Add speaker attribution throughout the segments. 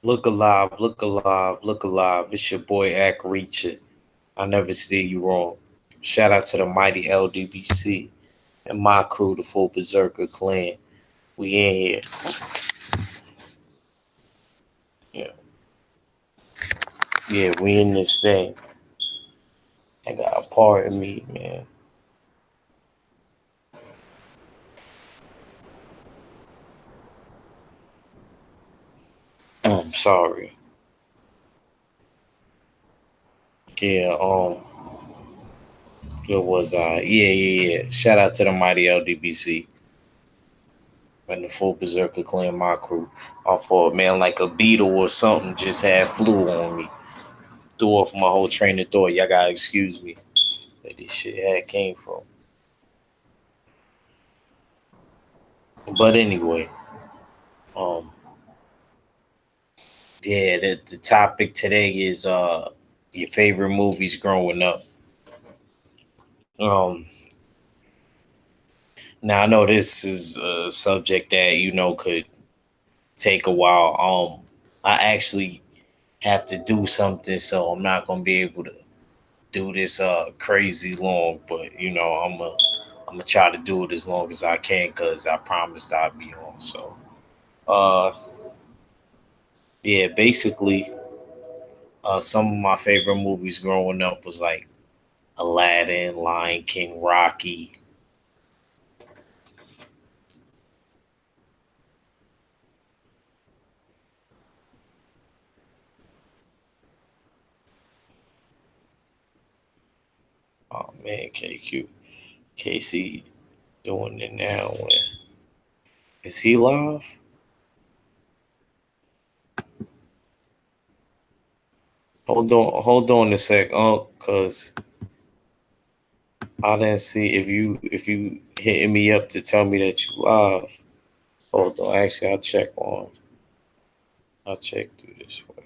Speaker 1: Look alive, look alive, look alive. It's your boy Ack Reacher. I never steer you wrong. Shout out to the mighty LDBC and my crew, the full Berserker clan. We in here. Yeah, yeah, we in this thing. I got a part of me, man. I'm sorry. Yeah, it was yeah. Shout out to the mighty LDBC and the full Berserker clan, my crew. Off for man like a beetle or something just had flew on me. Threw off my whole train of thought. Y'all gotta excuse me. Where this shit had came from. But anyway, um, yeah, the topic today is your favorite movies growing up. Um, now I know this is a subject that could take a while. I actually have to do something, so I'm not gonna be able to do this crazy long. But I'm gonna try to do it as long as I can because I promised I'd be on. So uh, yeah, basically, some of my favorite movies growing up was like Aladdin, Lion King, Rocky. Oh man, KQ, Casey doing it now. Is he live? Hold on a sec, cause I didn't see if you hitting me up to tell me that you live. Hold on, actually, I'll check through this way.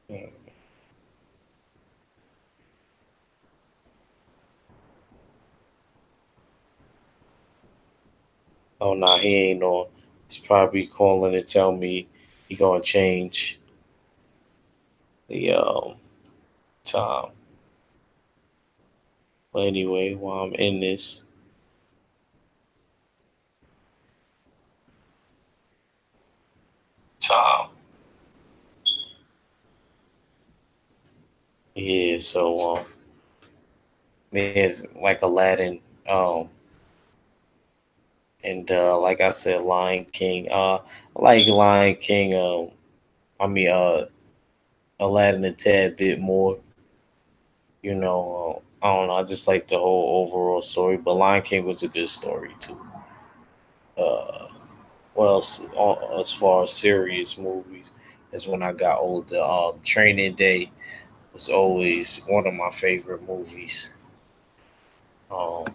Speaker 1: Hmm. Oh no, he ain't on. He's probably calling to tell me he gonna change the time. But anyway, while I'm in this time, yeah. So there's like Aladdin, and like I said, Lion King. I like Lion King. I mean, Aladdin a tad bit more. I don't know. I just like the whole overall story, but Lion King was a good story too. Uh, what else? As far as serious movies, is when I got older. Training Day was always one of my favorite movies. Um,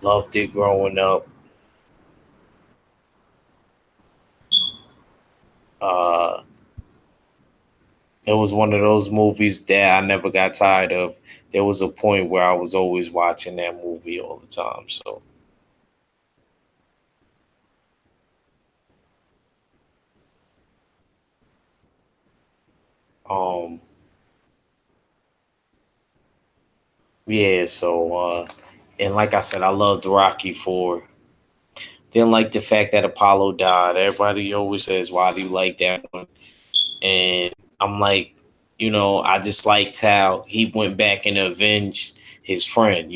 Speaker 1: Loved it growing up. Uh, it was one of those movies that I never got tired of. There was a point where I was always watching that movie all the time. So, um, yeah. And like I said, I loved Rocky Four. Didn't like the fact that Apollo died. Everybody always says, "Why do you like that one?" And I'm like, I just liked how he went back and avenged his friend.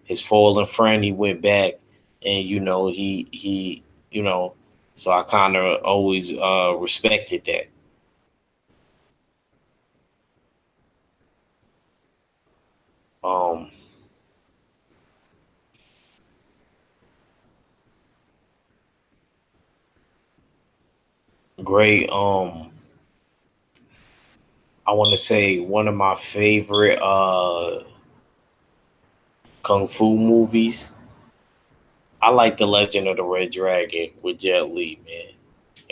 Speaker 1: His fallen friend. He went back, and he you know. So I kind of always respected that. Um, Great. I want to say one of my favorite kung fu movies. I like The Legend of the Red Dragon with Jet Li, man.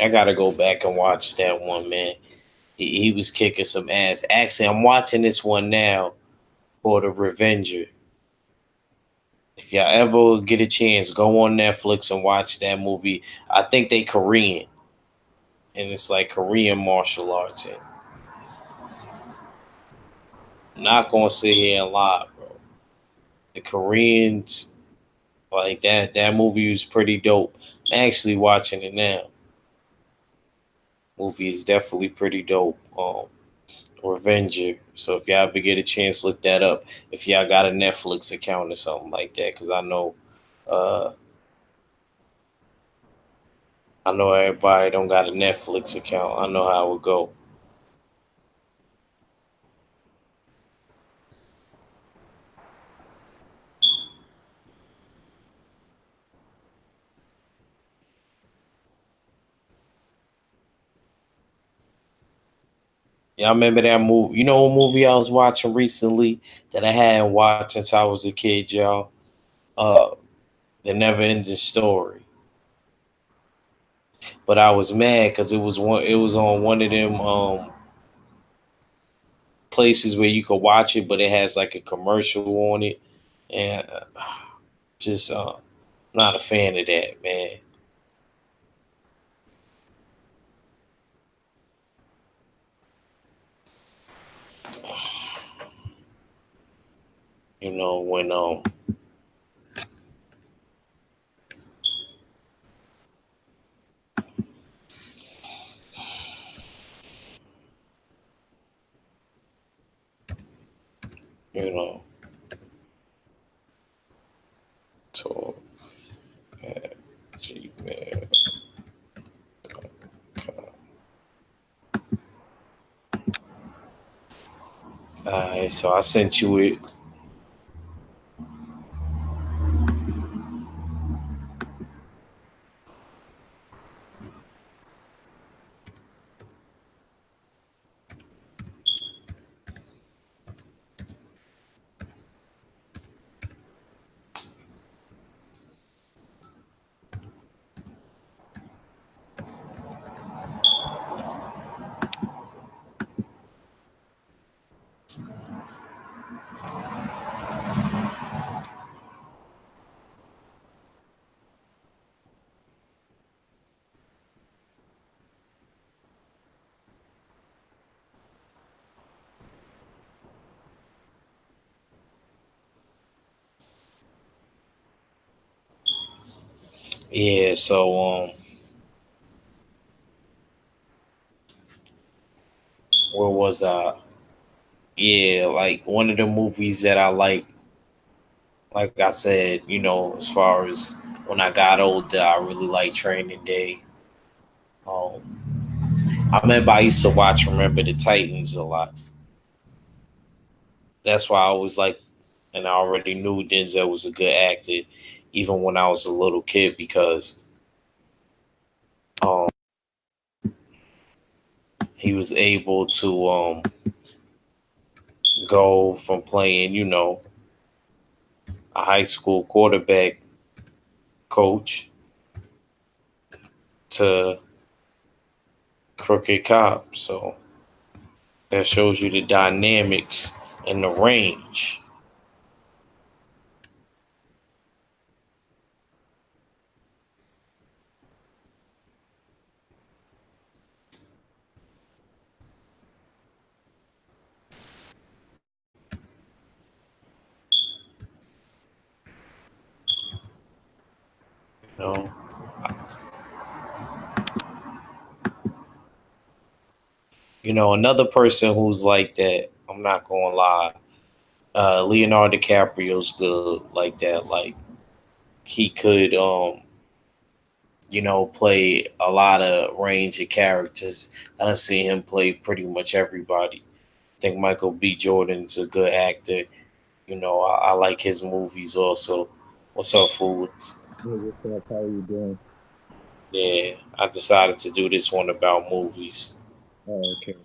Speaker 1: I gotta go back and watch that one, man. He was kicking some ass. Actually, I'm watching this one now for The Revenger. If y'all ever get a chance, go on Netflix and watch that movie. I think they Korean, and it's like Korean martial arts. And I'm not gonna sit here and lie, bro. The Koreans like that movie was pretty dope. I'm actually watching it now. Movie is definitely pretty dope. Revenger. So if y'all ever get a chance, look that up. If y'all got a Netflix account or something like that, because uh, I know everybody don't got a Netflix account. I know how it go. Y'all remember that movie? You know what movie I was watching recently that I hadn't watched since I was a kid, y'all? Uh, The Never Ending Story. But I was mad because it was on one of them places where you could watch it, but it has like a commercial on it, and just not a fan of that, man. You know when you know talk at Gmail. Alright, so I sent you it. Yeah, so where was I? Yeah, like one of the movies that I like I said, as far as when I got older, I really like Training Day. I remember I used to watch Remember the Titans a lot. That's why I always like, and I already knew Denzel was a good actor, even when I was a little kid, because um, he was able to go from playing, a high school quarterback coach to crooked cop. So that shows you the dynamics and the range. You know, another person who's like that. I'm not gonna lie. Leonardo DiCaprio's good like that. Like he could, play a lot of range of characters. I done seen him play pretty much everybody. I think Michael B. Jordan's a good actor. I like his movies also. What's up, fool?
Speaker 2: Yeah, what's up? How are you doing?
Speaker 1: Yeah, I decided to do this one about movies.
Speaker 2: Oh, okay.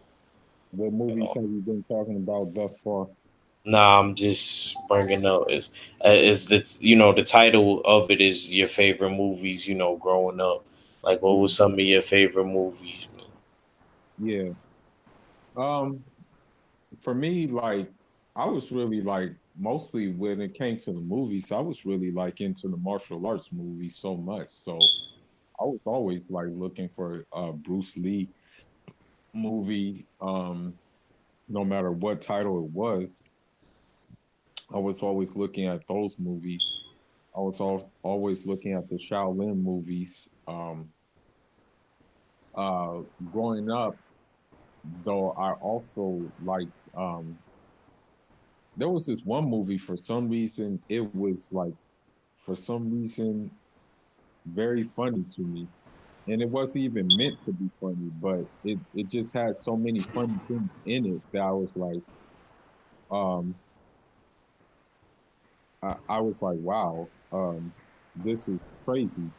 Speaker 2: What
Speaker 1: You
Speaker 2: movies
Speaker 1: know,
Speaker 2: have you been talking about thus far?
Speaker 1: nah, I'm just bringing up is that the title of it is your favorite movies. Growing up, like what
Speaker 2: Yeah,
Speaker 1: was some of your favorite movies? Man?
Speaker 2: yeah. Um, for me, like, I was really like mostly when it came to the movies, I was really like into the martial arts movies so much. So I was always like looking for a Bruce Lee movie. No matter what title it was, I was always looking at those movies. I was always looking at the Shaolin movies. Growing up, though, I also liked. There was this one movie for some reason. It was like for some reason very funny to me, and it wasn't even meant to be funny, but it just had so many funny things in it that I was like, um, I was like, wow, this is crazy,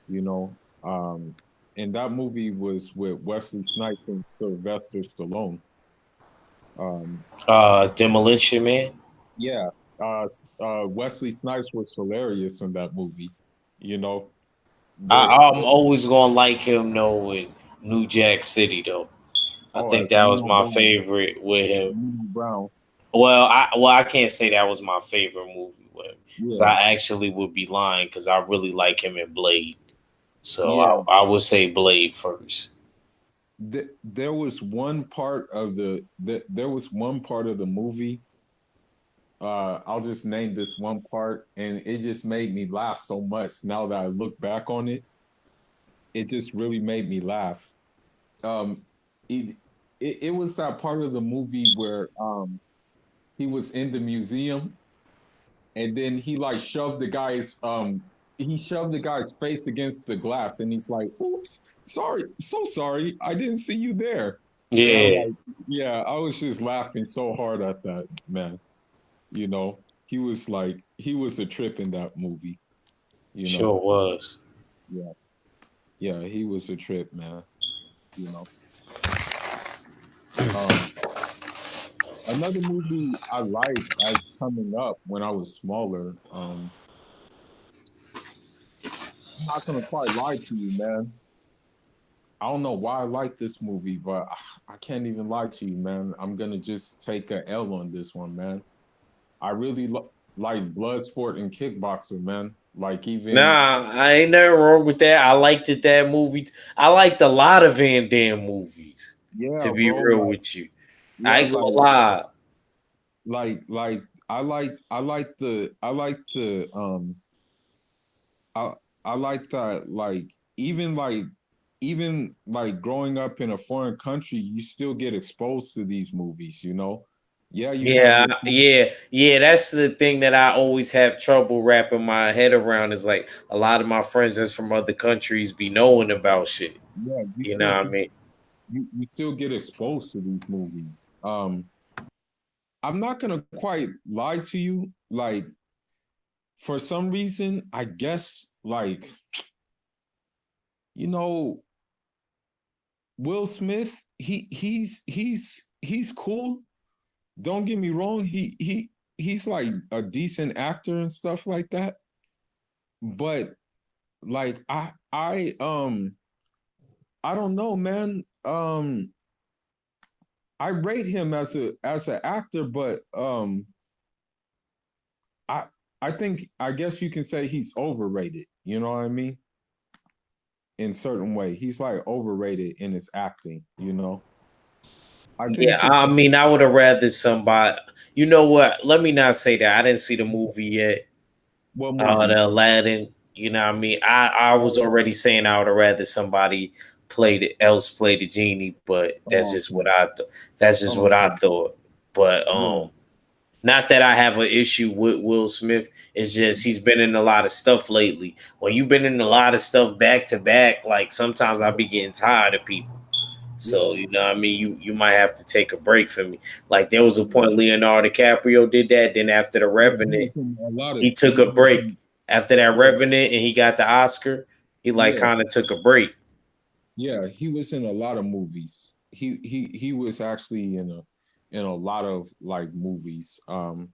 Speaker 2: you know. Um, and that movie was with Wesley Snipes and Sylvester Stallone. Um,
Speaker 1: Demolition Man.
Speaker 2: yeah, Wesley Snipes was hilarious in that movie. You know, there,
Speaker 1: I'm
Speaker 2: there
Speaker 1: always gonna like him though with New Jack City though. I
Speaker 2: oh,
Speaker 1: think
Speaker 2: as
Speaker 1: that was
Speaker 2: Nino
Speaker 1: my
Speaker 2: Brown,
Speaker 1: favorite with
Speaker 2: as
Speaker 1: him.
Speaker 2: Nino Brown,
Speaker 1: I can't say that was my favorite movie with him because
Speaker 2: yeah,
Speaker 1: I actually would be lying because I really like him in Blade. So
Speaker 2: yeah.
Speaker 1: I would say Blade first.
Speaker 2: There was one part of there was one part of the movie. I'll just name this one part, and it just made me laugh so much. Now that I look back on it, it just really made me laugh. Um, it, it was that part of the movie where he was in the museum, and then he shoved the guy's face against the glass, and he's like, "Oops, sorry, so sorry, I didn't see you there." And I'm
Speaker 1: Yeah,
Speaker 2: like, yeah, I was just laughing so hard at that, man. You know, he was a trip in that movie, you know.
Speaker 1: sure was.
Speaker 2: Yeah, yeah, he was a trip, man. You know. Um, Another movie I liked as coming up when I was smaller. I'm not gonna quite lie to you, man. I don't know why I like this movie, but I can't even lie to you, man. I'm gonna just take a L on this one, man. I really like Bloodsport and Kickboxer, man. Like even
Speaker 1: Nah, I ain't nothing wrong with that. I liked it that movie. I liked a lot of Van Damme movies.
Speaker 2: yeah,
Speaker 1: To be
Speaker 2: bro.
Speaker 1: real with you, I
Speaker 2: Yeah,
Speaker 1: ain't gonna lie.
Speaker 2: like I like the I I like that even like growing up in a foreign country, you still get exposed to these movies, you know? Yeah, you have
Speaker 1: Yeah,
Speaker 2: your
Speaker 1: yeah. That's the thing that I always have trouble wrapping my head around. Is like a lot of my friends that's from other countries be knowing about shit.
Speaker 2: yeah,
Speaker 1: You know what I mean?
Speaker 2: you still get exposed to these movies. I'm not gonna quite lie to you, like for some reason, I guess like you know, Will Smith, he's cool. Don't get me wrong, he's like a decent actor and stuff like that. But like I don't know, man. I rate him as an actor, but I I think I guess you can say he's overrated. You know what I mean? In certain way, he's like overrated in his acting. You know, I
Speaker 1: Yeah,
Speaker 2: think
Speaker 1: I mean, I would have rather somebody. You know what? Let me not say that. I didn't see the movie yet.
Speaker 2: what movie?
Speaker 1: The Aladdin. You know what I mean? I was
Speaker 2: Oh,
Speaker 1: already saying I would have rather somebody play the genie, but
Speaker 2: oh, okay.
Speaker 1: that's just
Speaker 2: Oh,
Speaker 1: what I
Speaker 2: okay.
Speaker 1: thought. But
Speaker 2: Yeah,
Speaker 1: not that I have an issue with Will Smith. It's just he's been in a lot of stuff lately. When you've been in a lot of stuff back to back, like sometimes I be getting tired of people. So
Speaker 2: yeah,
Speaker 1: you know what I mean, you might have to take a break from me. Like there was a
Speaker 2: yeah.
Speaker 1: point Leonardo DiCaprio did that. Then after the
Speaker 2: Yeah, he
Speaker 1: Revenant,
Speaker 2: was in a lot of
Speaker 1: he took
Speaker 2: he
Speaker 1: a
Speaker 2: was
Speaker 1: break.
Speaker 2: in
Speaker 1: After that
Speaker 2: yeah,
Speaker 1: Revenant and he got the Oscar, he like
Speaker 2: yeah,
Speaker 1: kind of took a break.
Speaker 2: yeah. He was in a lot of movies. He was actually in a lot of like movies. And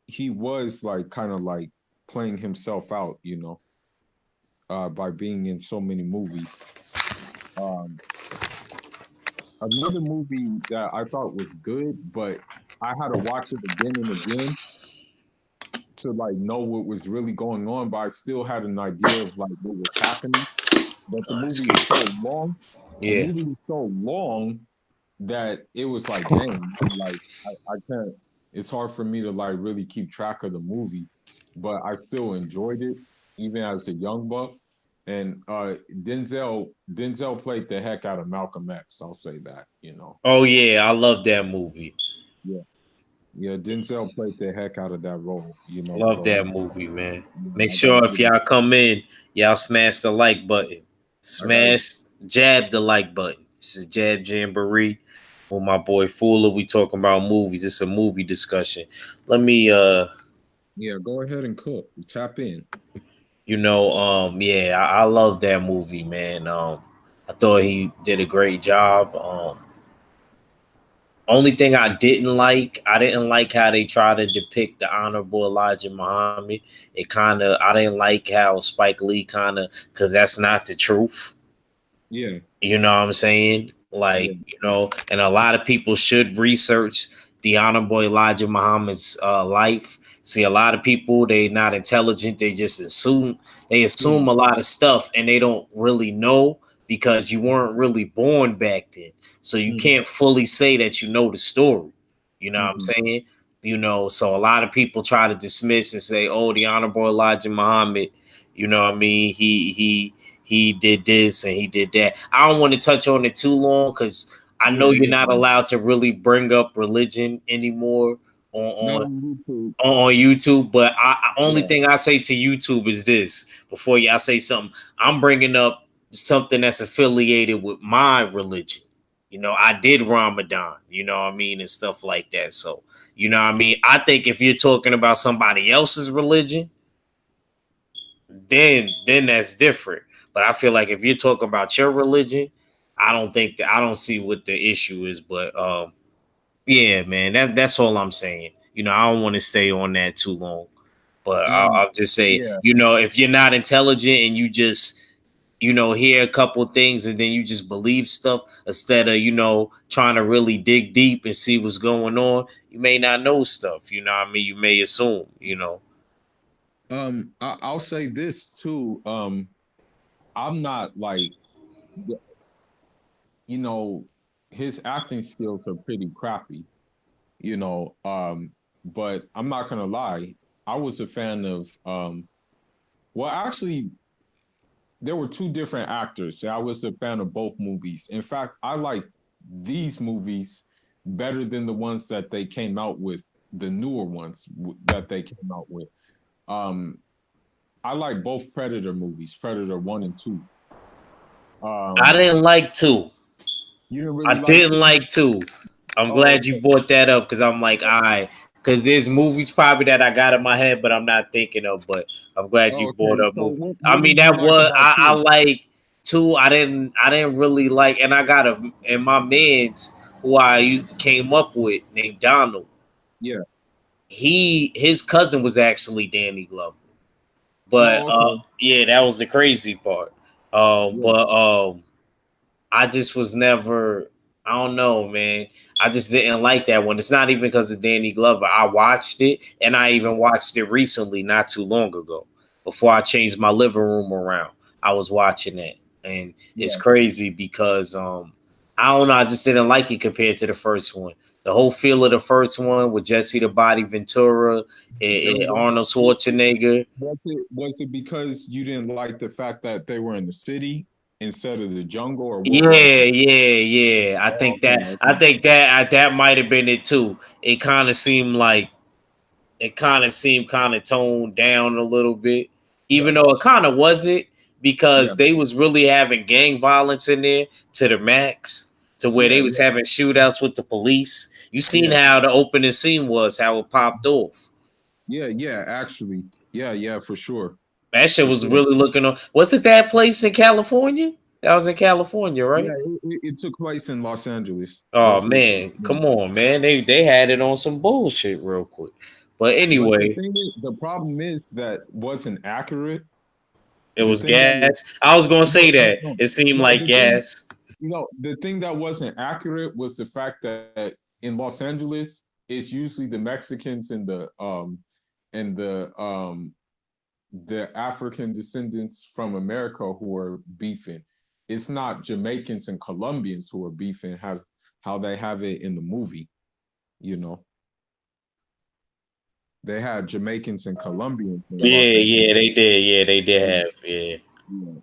Speaker 2: he was like kind of like playing himself out, you know, by being in so many movies. Um, Another movie that I thought was good, but I had to watch it again and again to like know what was really going on, but I still had an idea of like what was happening. But the movie is
Speaker 1: Excuse me.
Speaker 2: so long. The
Speaker 1: Yeah.
Speaker 2: movie is so long that it was like, dang, like I can't. It's hard for me to like really keep track of the movie, but I still enjoyed it even as a young buck. And Denzel played the heck out of Malcolm X. I'll say that, you know.
Speaker 1: Oh yeah, I love that movie.
Speaker 2: Yeah, yeah. Denzel played the heck out of that role, you know.
Speaker 1: Love
Speaker 2: So
Speaker 1: that movie, man.
Speaker 2: yeah,
Speaker 1: Make
Speaker 2: I gotta
Speaker 1: sure if
Speaker 2: give it.
Speaker 1: y'all come in, y'all smash the like button.
Speaker 2: I gotta.
Speaker 1: Jab the like button. This is Jab Jamboree with my boy Fuller. We talking about movies. It's a movie discussion. Let me
Speaker 2: Yeah, go ahead and cook. Tap in.
Speaker 1: yeah, I love that movie, man. I thought he did a great job. Only thing I didn't like how they try to depict the Honorable Elijah Muhammad. I didn't like how Spike Lee cause that's not the truth.
Speaker 2: Yeah,
Speaker 1: You know what I'm saying?
Speaker 2: yeah.
Speaker 1: And a lot of people should research the Honorable Elijah Muhammad's life. See, a lot of people, they not intelligent. They assume
Speaker 2: Mm,
Speaker 1: a lot of stuff and they don't really know because you weren't really born back then. So you
Speaker 2: mm,
Speaker 1: can't fully say that you know the story. You know what I'm
Speaker 2: mm,
Speaker 1: saying? So a lot of people try to dismiss and say, oh, the Honorable Elijah Muhammad, you know what I mean? He did this and he did that. I don't want to touch on it too long because I know
Speaker 2: yeah,
Speaker 1: you're
Speaker 2: yeah.
Speaker 1: not allowed to really bring up religion anymore on
Speaker 2: Not
Speaker 1: on,
Speaker 2: on YouTube.
Speaker 1: on YouTube. But only
Speaker 2: Yeah,
Speaker 1: thing I say to YouTube is this: before y'all say something, I'm bringing up something that's affiliated with my religion. I did Ramadan. You know what I mean, and stuff like that. So you know what I mean. I think if you're talking about somebody else's religion, then that's different. But I feel like if you're talking about your religion, I don't see what the issue is. But yeah, man, that's all I'm saying. I don't want to stay on that too long. But
Speaker 2: um,
Speaker 1: I'll just say,
Speaker 2: yeah,
Speaker 1: if you're not intelligent and you just hear a couple things and then you just believe stuff instead of trying to really dig deep and see what's going on, you may not know stuff. You know what I mean? You may assume.
Speaker 2: I'll say this too. I'm not like, you know, his acting skills are pretty crappy, you know. But I'm not gonna lie, I was a fan of well, actually, there were two different actors. I was a fan of both movies. In fact, I like these movies better than the ones that they came out with, the newer ones that they came out with. Um, I like both Predator movies, Predator 1 and 2.
Speaker 1: I
Speaker 2: Um,
Speaker 1: didn't like to.
Speaker 2: you didn't
Speaker 1: I
Speaker 2: really like
Speaker 1: didn't
Speaker 2: two?
Speaker 1: like to. I'm
Speaker 2: Oh,
Speaker 1: glad you
Speaker 2: okay.
Speaker 1: brought that up because I'm like, all right, because there's movies probably that I got in my head, but I'm not thinking of. But I'm glad you
Speaker 2: Oh,
Speaker 1: brought
Speaker 2: okay.
Speaker 1: up
Speaker 2: So
Speaker 1: movie. I
Speaker 2: what
Speaker 1: mean,
Speaker 2: did you
Speaker 1: that
Speaker 2: like
Speaker 1: was
Speaker 2: about
Speaker 1: I
Speaker 2: two?
Speaker 1: like two. I didn't really like, and I got a and my man's who came up with named Donald.
Speaker 2: Yeah.
Speaker 1: His cousin was actually Danny Glover, but
Speaker 2: Oh, okay.
Speaker 1: yeah, that was the crazy part.
Speaker 2: Yeah.
Speaker 1: But I just was never. I don't know, man. I just didn't like that one. It's not even because of Danny Glover. I watched it, and I even watched it recently, not too long ago, before I changed my living room around. I was watching it, and it's
Speaker 2: Yeah.
Speaker 1: crazy because I don't know. I just didn't like it compared to the first one. The whole feel of the first one with Jesse the Body Ventura and
Speaker 2: It,
Speaker 1: Arnold
Speaker 2: it, it,
Speaker 1: Schwarzenegger.
Speaker 2: was it because you didn't like the fact that they were in the city instead of the jungle, or what was
Speaker 1: Yeah,
Speaker 2: it?
Speaker 1: yeah, yeah.
Speaker 2: Oh, okay,
Speaker 1: I
Speaker 2: okay.
Speaker 1: think that might have been it too. It kind of seemed kind of toned down a little bit,
Speaker 2: Yeah,
Speaker 1: even though it kind of wasn't
Speaker 2: yeah,
Speaker 1: because they was really having gang violence in there to the max, to where
Speaker 2: yeah,
Speaker 1: they was
Speaker 2: yeah,
Speaker 1: having shootouts with the police. You seen
Speaker 2: yeah,
Speaker 1: how the opening scene was, how it popped off.
Speaker 2: yeah, yeah. Actually, yeah, yeah, for sure,
Speaker 1: That shit
Speaker 2: for
Speaker 1: was
Speaker 2: sure.
Speaker 1: really looking on. Was it that place in California? That was in California,
Speaker 2: Yeah,
Speaker 1: right?
Speaker 2: it took place in Los Angeles.
Speaker 1: Oh
Speaker 2: That's what.
Speaker 1: man,
Speaker 2: Yeah.
Speaker 1: come on, man. They had it on some bullshit real quick. But
Speaker 2: But the
Speaker 1: anyway,
Speaker 2: thing is, the problem is that wasn't accurate.
Speaker 1: it
Speaker 2: The
Speaker 1: was
Speaker 2: thing that was
Speaker 1: gas. I was gonna say
Speaker 2: no, no,
Speaker 1: that.
Speaker 2: no,
Speaker 1: It seemed
Speaker 2: no.
Speaker 1: like gas.
Speaker 2: The thing that wasn't accurate was the fact that in Los Angeles, it's usually the Mexicans and the African descendants from America who are beefing. It's not Jamaicans and Colombians who are beefing, has how they have it in the movie, you know. They had Jamaicans and Colombians in
Speaker 1: Yeah,
Speaker 2: Los
Speaker 1: yeah,
Speaker 2: Angeles.
Speaker 1: they did. Yeah, they did
Speaker 2: Yeah,
Speaker 1: have. Yeah.
Speaker 2: yeah.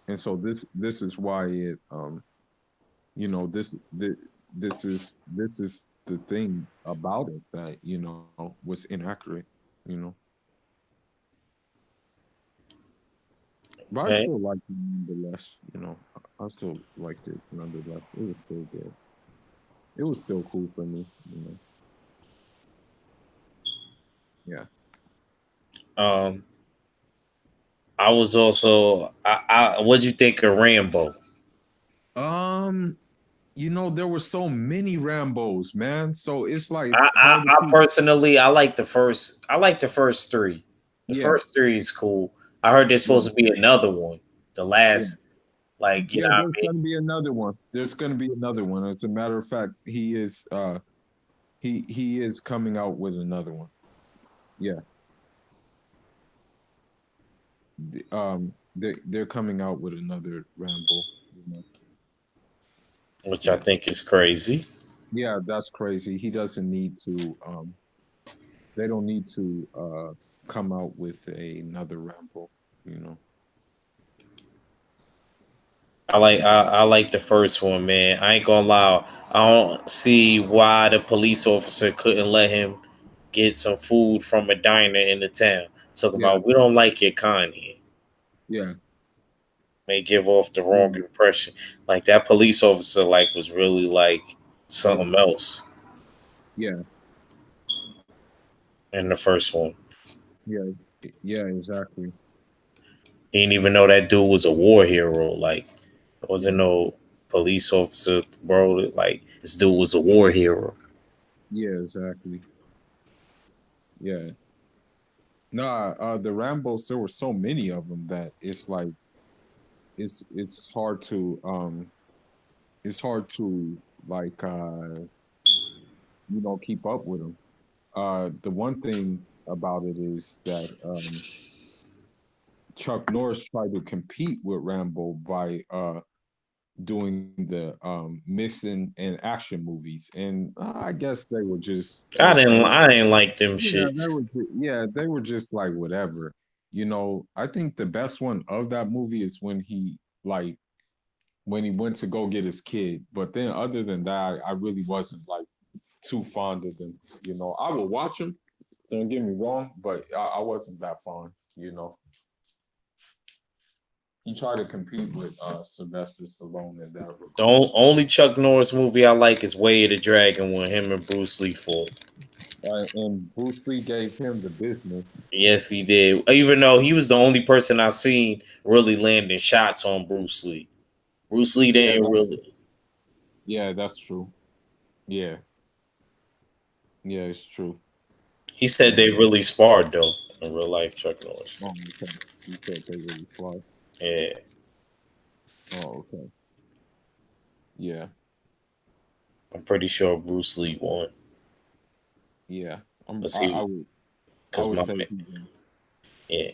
Speaker 2: And so this is why it you know this is the thing about it that was inaccurate, you know. But I
Speaker 1: Okay.
Speaker 2: still liked it nonetheless, you know. I still liked it nonetheless. It was still good. It was still cool for me, you know. Yeah.
Speaker 1: Um, I was also. What'd you think of Rambo?
Speaker 2: Um, there were so many Rambos, man. So it's like
Speaker 1: I, I,
Speaker 2: hard to
Speaker 1: I
Speaker 2: keep.
Speaker 1: personally, I like the first. I like the first three. The
Speaker 2: Yeah,
Speaker 1: first three is cool. I heard there's
Speaker 2: yeah,
Speaker 1: supposed to be another one. The
Speaker 2: yeah.
Speaker 1: last, like you
Speaker 2: Yeah,
Speaker 1: know what
Speaker 2: there's
Speaker 1: I mean?
Speaker 2: gonna be another one. There's gonna be another one. As a matter of fact, he is coming out with another one. Yeah. They're coming out with another Rambo, you know.
Speaker 1: Which I
Speaker 2: Yeah.
Speaker 1: think is crazy.
Speaker 2: Yeah, that's crazy. He doesn't need to they don't need to come out with another Rambo, you know.
Speaker 1: I like the first one, man. I ain't gonna lie. I don't see why the police officer couldn't let him get some food from a diner in the town. Talking
Speaker 2: Yeah,
Speaker 1: about we don't like your kind here.
Speaker 2: yeah,
Speaker 1: May give off the
Speaker 2: yeah,
Speaker 1: wrong impression. Like that police officer, like was really like
Speaker 2: yeah,
Speaker 1: something else
Speaker 2: yeah,
Speaker 1: in the first one.
Speaker 2: yeah, yeah, exactly.
Speaker 1: He didn't even know that dude was a war hero. Like there wasn't
Speaker 2: Yeah,
Speaker 1: no police officer, bro. Like this dude was a war hero.
Speaker 2: yeah, exactly. Yeah. Nah, the Rambos, there were so many of them that it's like it's hard to it's hard to like keep up with them. The one thing about it is that Chuck Norris tried to compete with Rambo by doing the missing and action movies, and I guess they were just okay.
Speaker 1: I didn't like them
Speaker 2: Yeah,
Speaker 1: shits.
Speaker 2: they were just like whatever. I think the best one of that movie is when he went to go get his kid. But then other than that, I really wasn't like too fond of them. I would watch them. Don't get me wrong, but I wasn't that fond. He tried to compete with Sylvester Stallone in that regard.
Speaker 1: Only Chuck Norris movie I like is Way of the Dragon when him and Bruce Lee fought.
Speaker 2: And Bruce Lee gave him the business.
Speaker 1: Yes, he did. Even though he was the only person I seen really landing shots on Bruce Lee. Bruce Lee
Speaker 2: Yeah,
Speaker 1: didn't really.
Speaker 2: that's true. Yeah, yeah, it's true.
Speaker 1: He said
Speaker 2: Yeah.
Speaker 1: they really sparred though in real life. Chuck Norris.
Speaker 2: Oh, okay. You said they really fly.
Speaker 1: Yeah,
Speaker 2: Oh, okay. Yeah,
Speaker 1: I'm pretty sure Bruce Lee won
Speaker 2: yeah.
Speaker 1: because he
Speaker 2: I
Speaker 1: because
Speaker 2: would
Speaker 1: my
Speaker 2: say
Speaker 1: man.
Speaker 2: he won.
Speaker 1: Yeah.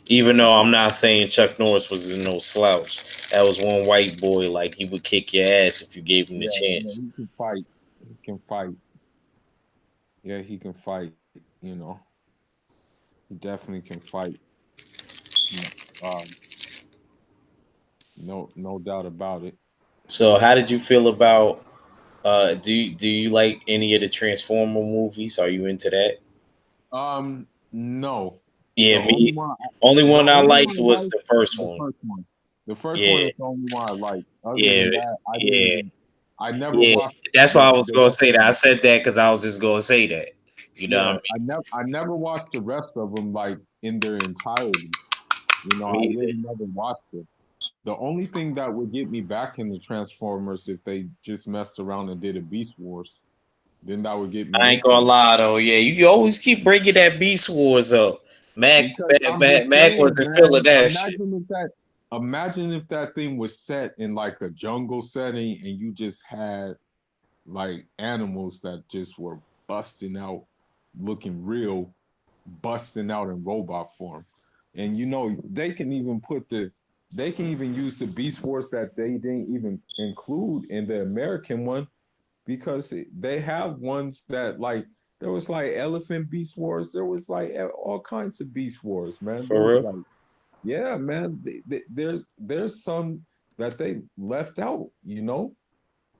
Speaker 1: Even though I'm not saying Chuck Norris was no slouch, that was one white boy. Like he would kick your ass if you gave him the
Speaker 2: Yeah, yeah,
Speaker 1: chance.
Speaker 2: he can fight. He can fight. Yeah, he can fight. He definitely can fight. Mm, Um, no doubt about it.
Speaker 1: So, how did you feel about? Do you like any of the Transformer movies? Are you into that?
Speaker 2: No. The
Speaker 1: Yeah,
Speaker 2: only
Speaker 1: me.
Speaker 2: one,
Speaker 1: Only
Speaker 2: the
Speaker 1: one I
Speaker 2: only one
Speaker 1: liked
Speaker 2: I
Speaker 1: was
Speaker 2: like,
Speaker 1: the first
Speaker 2: the
Speaker 1: one.
Speaker 2: first one. The first one
Speaker 1: Yeah,
Speaker 2: is the only one I like. Other
Speaker 1: yeah,
Speaker 2: than that, I didn't
Speaker 1: yeah,
Speaker 2: even. I never
Speaker 1: yeah.
Speaker 2: watched
Speaker 1: That's why I was
Speaker 2: the
Speaker 1: gonna
Speaker 2: rest
Speaker 1: say
Speaker 2: of
Speaker 1: that. I
Speaker 2: them.
Speaker 1: said that because I was just gonna say that. You know
Speaker 2: Yeah,
Speaker 1: what I
Speaker 2: I never watched the rest of them like in their entirety.
Speaker 1: mean?
Speaker 2: I
Speaker 1: Me
Speaker 2: really
Speaker 1: either.
Speaker 2: never watched it. The only thing that would get me back into Transformers if they just messed around and did a Beast Wars, then that would get me
Speaker 1: I ain't
Speaker 2: into
Speaker 1: gonna
Speaker 2: it.
Speaker 1: lie though. Yeah, you always keep bringing that Beast Wars up.
Speaker 2: Because I'm just
Speaker 1: Mac
Speaker 2: saying,
Speaker 1: wasn't feeling
Speaker 2: man.
Speaker 1: that shit.
Speaker 2: Imagine if that thing was set in like a jungle setting and you just had like animals that just were busting out, looking real, busting out in robot form. And they can even they can even use the Beast Wars that they didn't even include in the American one, because they have ones that, like, there was like elephant Beast Wars, there was like all kinds of Beast Wars, man. There
Speaker 1: For
Speaker 2: was
Speaker 1: real?
Speaker 2: like, yeah, man, there's some that they left out,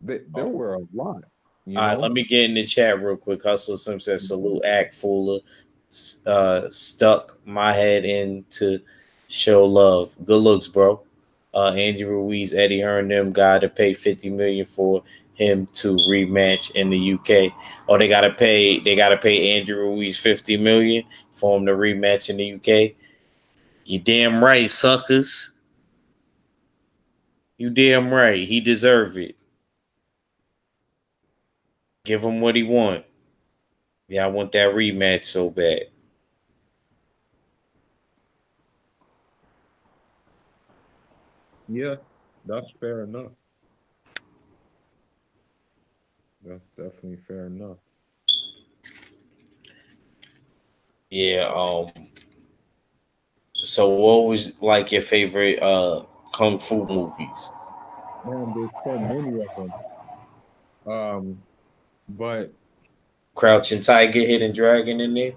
Speaker 2: there
Speaker 1: Oh.
Speaker 2: were a lot, you
Speaker 1: All right, let
Speaker 2: know.
Speaker 1: me get in the chat real quick. Hustle Sim says salute act Fuller. Stuck my head in to show love. Good looks, bro. Andy Ruiz, Eddie Hearn, them got to pay 50 million for him to rematch in the UK. Oh, they gotta pay Andrew Ruiz 50 million for him to rematch in the UK. You damn right, suckers. You damn right. He deserve it. Give him what he want. Yeah, I want that rematch so bad.
Speaker 2: Yeah, that's fair enough. That's definitely fair enough.
Speaker 1: Yeah. So, what was like your favorite kung fu movies?
Speaker 2: Man, there's so many of them. But
Speaker 1: Crouching Tiger, Hidden Dragon in there.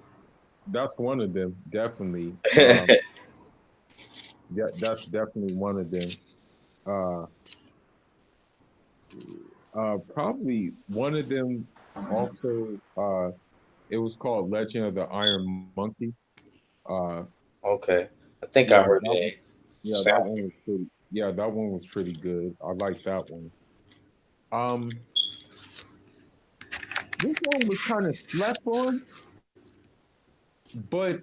Speaker 2: that's one of them, definitely. Yeah, that's definitely one of them. Uh, Probably one of them also. It was called Legend of the Iron Monkey. Uh,
Speaker 1: Okay, I think I
Speaker 2: yeah,
Speaker 1: heard that.
Speaker 2: that
Speaker 1: Sound.
Speaker 2: one was pretty. Yeah, that one was pretty good. I like that one. Um, this one was kind of slept on, but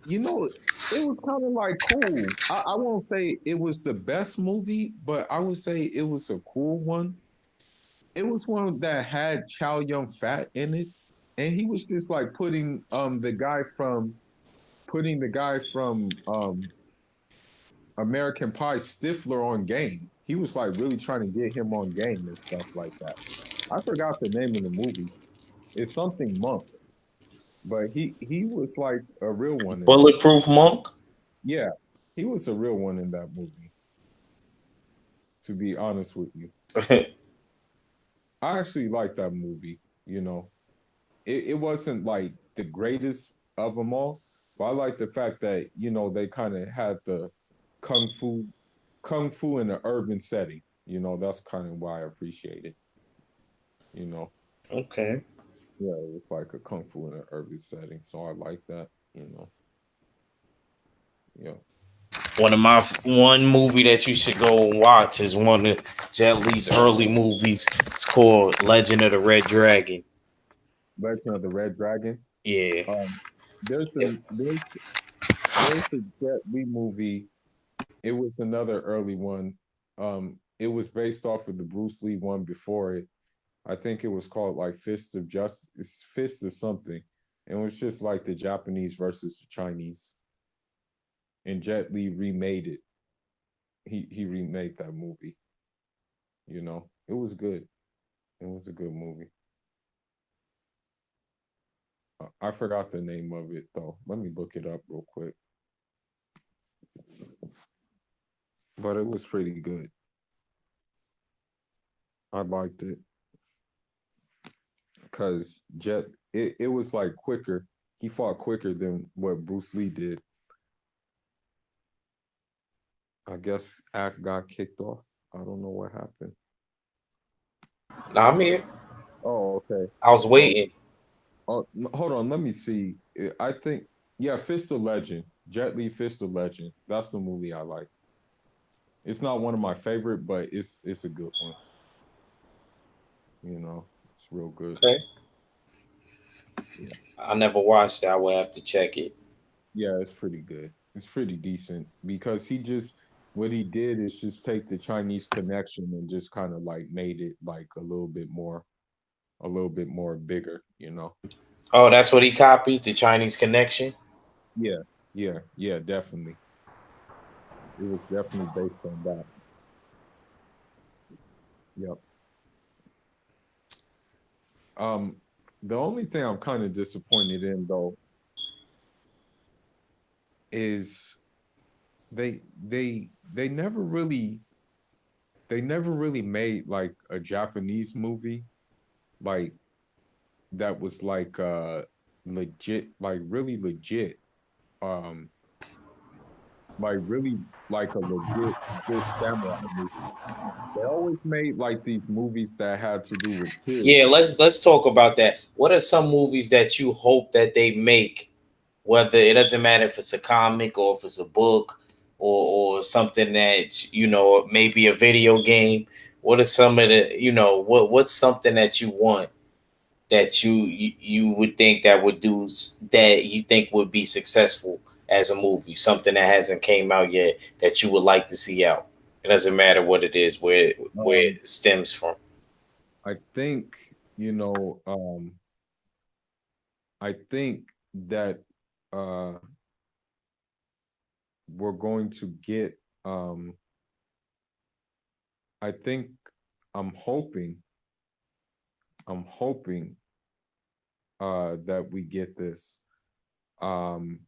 Speaker 2: it was kind of like cool. I won't say it was the best movie, but I would say it was a cool one. It was one that had Chow Yun Fat in it, and he was just like putting the guy from American Pie, Stifler, on game. He was like really trying to get him on game and stuff like that. I forgot the name of the movie. It's something Monk, but he was like a real one in that.
Speaker 1: Bulletproof Monk.
Speaker 2: Yeah, he was a real one in that movie. To be honest with you, I actually liked that movie. You know, it wasn't like the greatest of them all, but I like the fact that they kind of had the kung fu, kung fu in an urban setting. That's kind of why I appreciate it. You know,
Speaker 1: Okay.
Speaker 2: yeah, it was like a kung fu in an urban setting, so I like that. Yeah,
Speaker 1: One movie that you should go and watch is one of Jet Li's early movies. It's called Legend of the Red Dragon.
Speaker 2: Legend of the Red Dragon.
Speaker 1: Yeah.
Speaker 2: Um, there's a
Speaker 1: If-
Speaker 2: there's a Jet Li movie. It was another early one. It was based off of the Bruce Lee one before it. I think it was called like Fist of Justice, Fist of something. And it was just like the Japanese versus the Chinese. And Jet Li remade it. He remade that movie. It was good. It was a good movie. I forgot the name of it though. Let me look it up real quick. But it was pretty good. I liked it because it was like quicker. He fought quicker than what Bruce Lee did. I guess Act got kicked off. I don't know what happened.
Speaker 1: Nah, I'm here.
Speaker 2: Oh, okay.
Speaker 1: I was
Speaker 2: Oh,
Speaker 1: waiting.
Speaker 2: hold on. Let me see. I think, yeah, Fist of Legend. Jet Li Fist of Legend. That's the movie I like. It's not one of my favorite, but it's a good one. It's real good.
Speaker 1: Okay.
Speaker 2: Yeah.
Speaker 1: I never watched it. I will have to check it.
Speaker 2: Yeah, it's pretty good. It's pretty decent because what he did is just take the Chinese connection and just kind of like made it like a little bit more bigger.
Speaker 1: Oh, that's what he copied, the Chinese Connection.
Speaker 2: Yeah, yeah, definitely. It was definitely based on that. Yep. Um, the only thing I'm kind of disappointed in though is they never really made like a Japanese movie like that was like legit, like really legit, um like really like a legit good samurai movie. They always made like these movies that had to do with kids.
Speaker 1: Yeah, let's talk about that. What are some movies that you hope that they make? Whether it doesn't matter if it's a comic or if it's a book or something that maybe a video game. What are some of the what's something that you want that you would think that would that you think would be successful as a movie? Something that hasn't came out yet that you would like to see out. It doesn't matter what it is, where
Speaker 2: Um,
Speaker 1: it stems from.
Speaker 2: I think, you know, I think that uh we're going to get I think I'm hoping I'm hoping that we get this. Um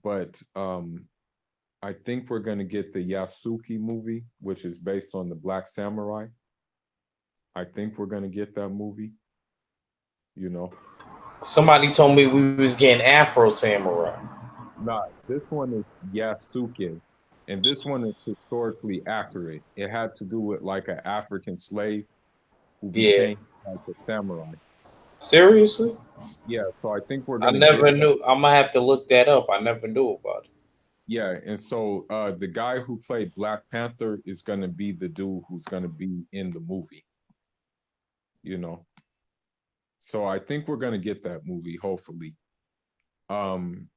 Speaker 2: but I think we're going to get the Yasuki movie, which is based on the Black Samurai. I think we're going to get that movie, you know.
Speaker 1: Somebody told me we was getting Afro Samurai.
Speaker 2: Nah, this one is Yasuke, and this one is historically accurate. It had to do with like an African slave who
Speaker 1: Yeah.
Speaker 2: became like a samurai.
Speaker 1: Seriously?
Speaker 2: Yeah, so I think we're
Speaker 1: I
Speaker 2: gonna get
Speaker 1: never
Speaker 2: that.
Speaker 1: knew. I'm gonna have to look that up. I never knew about it.
Speaker 2: Yeah, and so the guy who played Black Panther is gonna be the dude who's gonna be in the movie, you know. So I think we're gonna get that movie, hopefully. Um,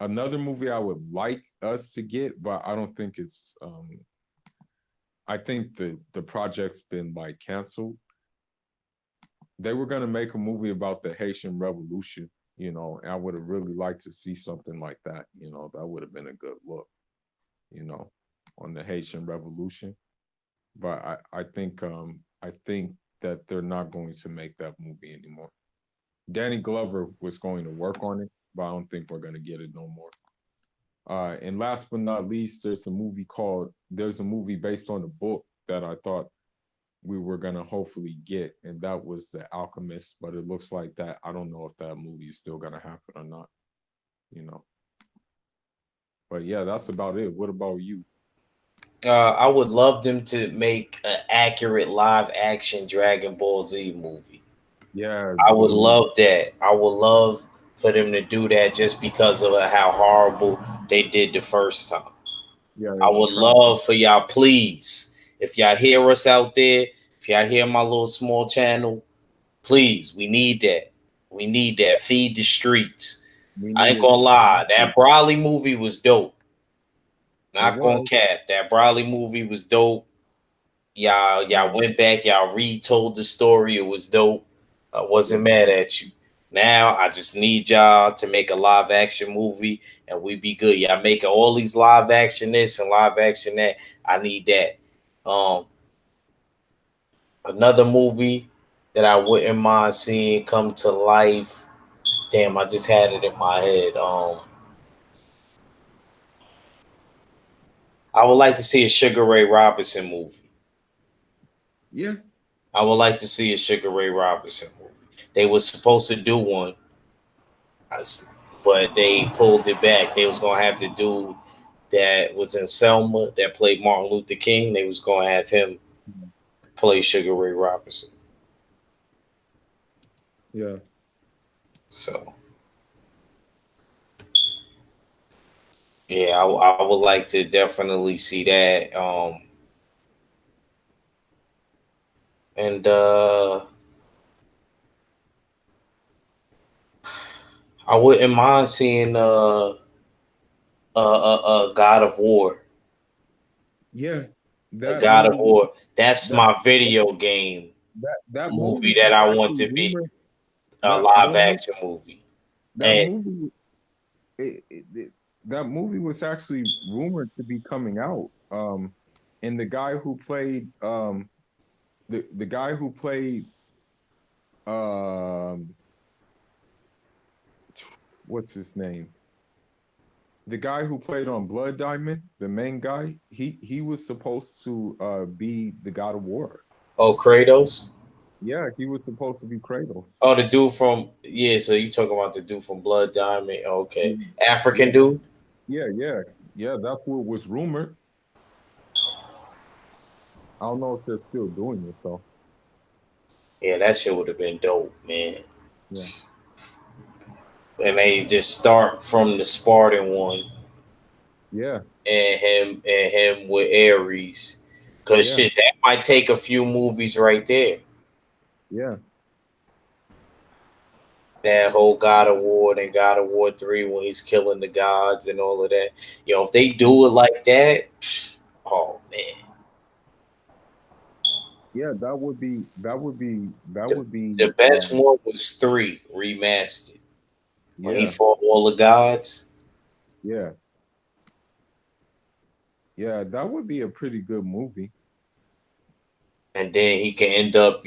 Speaker 2: Another movie I would like us to get, but I don't think it's I think the project's been like canceled. They were gonna make a movie about the Haitian Revolution, you know, and I would have really liked to see something like that, you know, that would have been a good look, you know, on the Haitian Revolution. But I think that they're not going to make that movie anymore. Danny Glover was going to work on it, but I don't think we're gonna get it no more. And last but not least, there's a movie based on a book that I thought we were gonna hopefully get, and that was The Alchemist. But it looks like that I don't know if that movie is still gonna happen or not, you know. But yeah, that's about it. What about you?
Speaker 1: I would love them to make an accurate live action Dragon Ball Z movie.
Speaker 2: Yeah,
Speaker 1: I would
Speaker 2: dude.
Speaker 1: love that. I would love for them to do that just because of how horrible they did the first time.
Speaker 2: Yeah,
Speaker 1: I
Speaker 2: the
Speaker 1: would
Speaker 2: trauma.
Speaker 1: love for y'all, please, if y'all hear us out there, if y'all hear my little small channel, please, we need that. We need that. Feed the streets.
Speaker 2: We
Speaker 1: I
Speaker 2: need
Speaker 1: ain't
Speaker 2: it
Speaker 1: gonna lie.
Speaker 2: exactly.
Speaker 1: That Brawley movie was dope.
Speaker 2: It
Speaker 1: Not gonna
Speaker 2: was.
Speaker 1: cap. That Brawley movie was dope. Y'all went back. Y'all retold the story. It was dope. I
Speaker 2: Yeah,
Speaker 1: wasn't mad at you. Now I just need y'all to make a live action movie and we be good. Y'all making all these live action this and live action that. I need that. Another movie that I wouldn't mind seeing come to life. Damn, I just had it in my head. I would like to see a Sugar Ray Robinson movie.
Speaker 2: yeah.
Speaker 1: I would like to see a Sugar Ray Robinson movie. They were supposed to do one, but they pulled it back. They was gonna have the dude that was in Selma that played Martin Luther King. They was gonna have him play Sugar Ray Robinson.
Speaker 2: Yeah.
Speaker 1: So yeah, I would like to definitely see that. And I wouldn't mind seeing God of War.
Speaker 2: Yeah.
Speaker 1: A
Speaker 2: That
Speaker 1: God of
Speaker 2: movie
Speaker 1: War. That's
Speaker 2: that
Speaker 1: my video game
Speaker 2: that
Speaker 1: movie
Speaker 2: movie
Speaker 1: that
Speaker 2: was
Speaker 1: I want
Speaker 2: actually
Speaker 1: to be
Speaker 2: rumored.
Speaker 1: a
Speaker 2: That
Speaker 1: live
Speaker 2: that mo-
Speaker 1: action movie.
Speaker 2: that
Speaker 1: And
Speaker 2: movie that movie was actually rumored to be coming out. And the guy who played the guy who played um what's his name? The guy who played on Blood Diamond, the main guy, he was supposed to be the God of War.
Speaker 1: Oh, Kratos.
Speaker 2: Yeah, he was supposed to be Kratos.
Speaker 1: Oh, the dude from yeah. So you talking about the dude from Blood Diamond? Okay,
Speaker 2: Mm,
Speaker 1: African
Speaker 2: yeah,
Speaker 1: dude.
Speaker 2: yeah. That's what was rumored. I don't know if they're still doing it though.
Speaker 1: Yeah, that shit would have been dope, man.
Speaker 2: Yeah,
Speaker 1: And they just start from the Spartan one
Speaker 2: yeah,
Speaker 1: and him with Ares. Cause
Speaker 2: yeah,
Speaker 1: shit, that might take a few movies right there.
Speaker 2: yeah,
Speaker 1: That whole God of War and God of War 3 when he's killing the gods and all of that. Yo, if they do it like that, oh man.
Speaker 2: yeah. That
Speaker 1: The,
Speaker 2: would be
Speaker 1: the best one was 3 remastered. When he
Speaker 2: yeah,
Speaker 1: fought all the gods.
Speaker 2: yeah, yeah. That would be a pretty good movie.
Speaker 1: And then he can end up,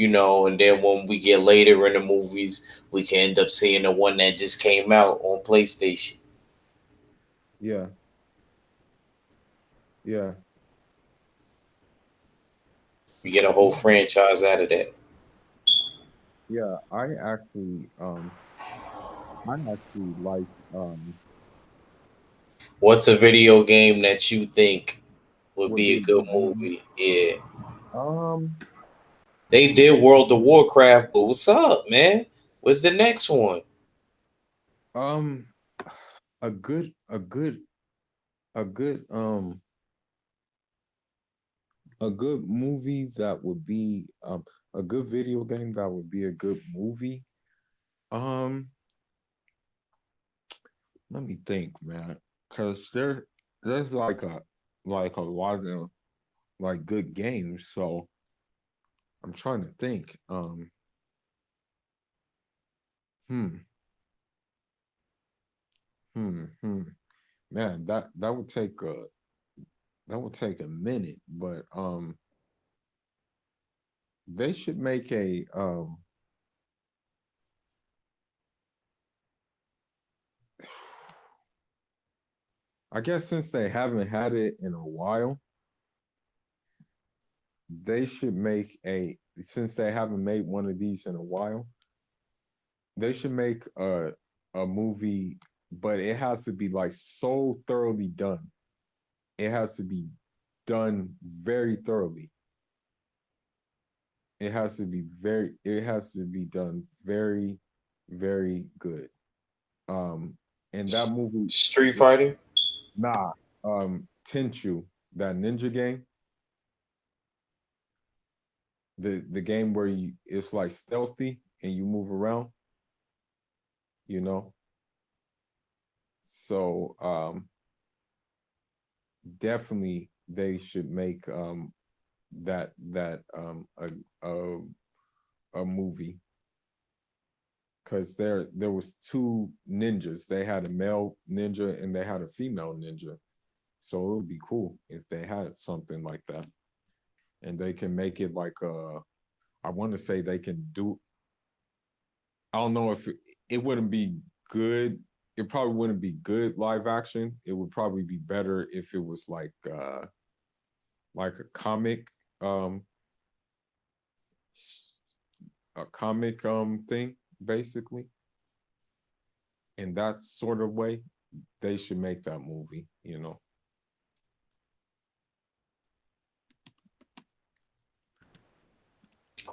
Speaker 1: and then when we get later in the movies, we can end up seeing the one that just came out on PlayStation.
Speaker 2: Yeah, yeah,
Speaker 1: We get a whole franchise out of that.
Speaker 2: yeah. I actually like
Speaker 1: What's a video game that you think would
Speaker 2: would
Speaker 1: be
Speaker 2: be
Speaker 1: a
Speaker 2: a
Speaker 1: good
Speaker 2: good movie.
Speaker 1: movie? Yeah.
Speaker 2: Um,
Speaker 1: They did World of Warcraft, but what's up, man? What's the next one?
Speaker 2: um, a good, a good, a good movie that would be a good video game that would be a good movie. Um, Let me think, man, because there's like a lot of like good games. So I'm trying to think. Hmm, hmm. Man, that would take a minute, but they should make a I guess since they haven't had it in a while, they should make a since they haven't made one of these in a while, they should make a movie, but it has to be like so thoroughly done. It has to be done very thoroughly. It has to be done very, very good. And that movie,
Speaker 1: Street Fighter?
Speaker 2: nah, Tenchu, that ninja game, the game where you it's like stealthy and you move around, you know. So definitely they should make that a a movie because there was two ninjas. They had a male ninja and they had a female ninja. So it would be cool if they had something like that, and they can make it like I want to say they can do. I don't know if it wouldn't be good. It probably wouldn't be good live action. It would probably be better if it was like um a comic thing basically. In that sort of way, they should make that movie, you know.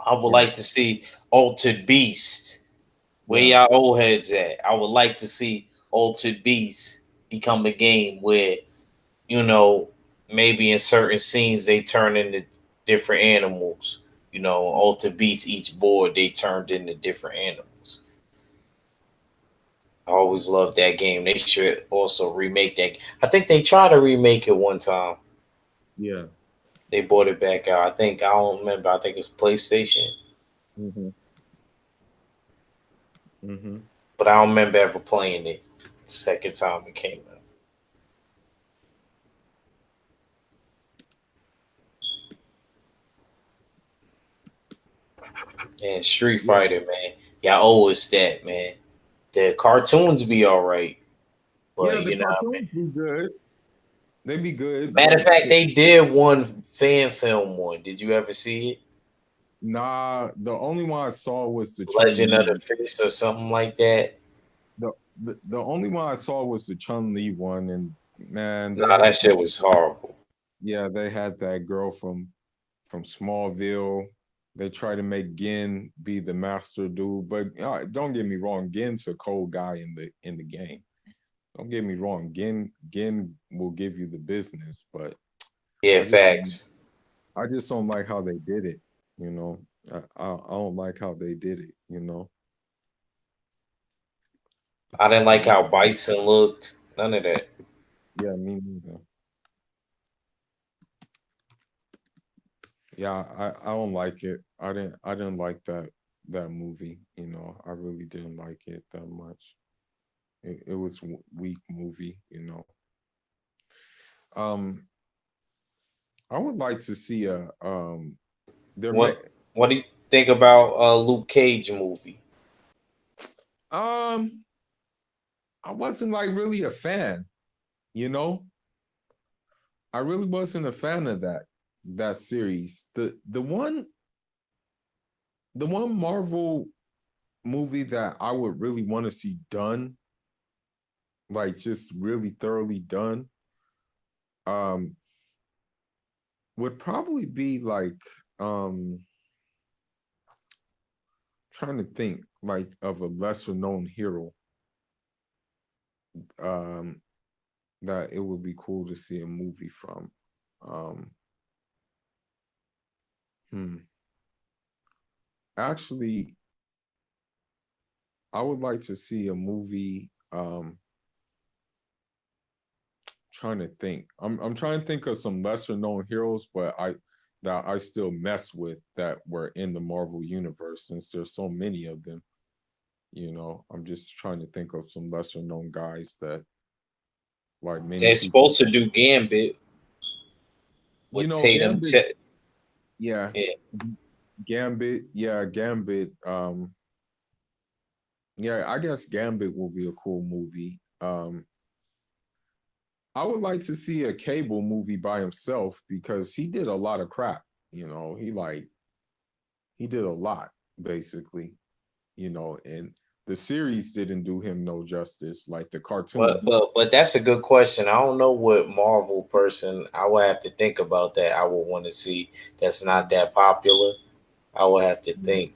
Speaker 1: I would
Speaker 2: Yeah,
Speaker 1: like to see Altered Beast. Where
Speaker 2: yeah,
Speaker 1: y'all old heads at? I would like to see Altered Beast become a game where, you know, maybe in certain scenes they turn into different animals. Altered Beast, each board they turned into different animals. I always loved that game. They should also remake that. I think they tried to remake it one time.
Speaker 2: yeah.
Speaker 1: They brought it back out. I don't remember. I think it was PlayStation,
Speaker 2: Mm-hmm. Mm-hmm.
Speaker 1: but I don't remember ever playing it. Second time it came out. And Street
Speaker 2: Yeah,
Speaker 1: Fighter, man. Y'all owe us that, man. The cartoons be all right,
Speaker 2: yeah.
Speaker 1: but
Speaker 2: The
Speaker 1: you know what I mean.
Speaker 2: cartoons be good. They be good,
Speaker 1: Matter
Speaker 2: but
Speaker 1: of fact, they did one fan film one. Did you ever see it?
Speaker 2: nah. The only one I saw was the Chun
Speaker 1: Legend of the
Speaker 2: Li.
Speaker 1: Fist or something like that.
Speaker 2: The only one I saw was the Chun Li one, and man, they
Speaker 1: Nah,
Speaker 2: had
Speaker 1: that shit was horrible.
Speaker 2: yeah, they had that girl from Smallville. They try to make Gin be the master dude, but don't get me wrong, Gin's a cold guy in the game. Don't get me wrong, Gin will give you the business, but
Speaker 1: Yeah,
Speaker 2: I just
Speaker 1: facts.
Speaker 2: I just don't like how they did it. You know, I don't like how they did it. You know,
Speaker 1: I didn't like
Speaker 2: yeah,
Speaker 1: how Bison looked. None of that.
Speaker 2: yeah, me neither. Yeah, I don't like it. I didn't like that movie. You know, I really didn't like it that much. It was weak movie. You know, um, I would like to see a there may
Speaker 1: What do you think about Luke Cage movie?
Speaker 2: um I wasn't like really a fan. You know, I really wasn't a fan of that series. The one Marvel movie that I would really want to see done, like just really thoroughly done, um, would probably be like trying to think like of a lesser known hero um that it would be cool to see a movie from. Um hmm. Actually, I would like to see a movie trying to think. I'm trying to think of some lesser known heroes, but I that I still mess with that were in the Marvel universe since there's so many of them. You know, I'm just trying to think of some lesser known guys that like many
Speaker 1: They're
Speaker 2: people.
Speaker 1: supposed to do Gambit
Speaker 2: You
Speaker 1: with
Speaker 2: know,
Speaker 1: Tatum.
Speaker 2: Gambit, yeah,
Speaker 1: Yeah,
Speaker 2: Gambit, yeah, Gambit. Yeah, I guess Gambit will be a cool movie. I would like to see a Cable movie by himself because he did a lot of crap. You know, he did a lot basically. You know, and the series didn't do him no justice like the cartoon.
Speaker 1: but that's a good question. I don't know what Marvel person I would have to think about that. I would want to see that's not that popular. I will have to
Speaker 2: Yeah,
Speaker 1: think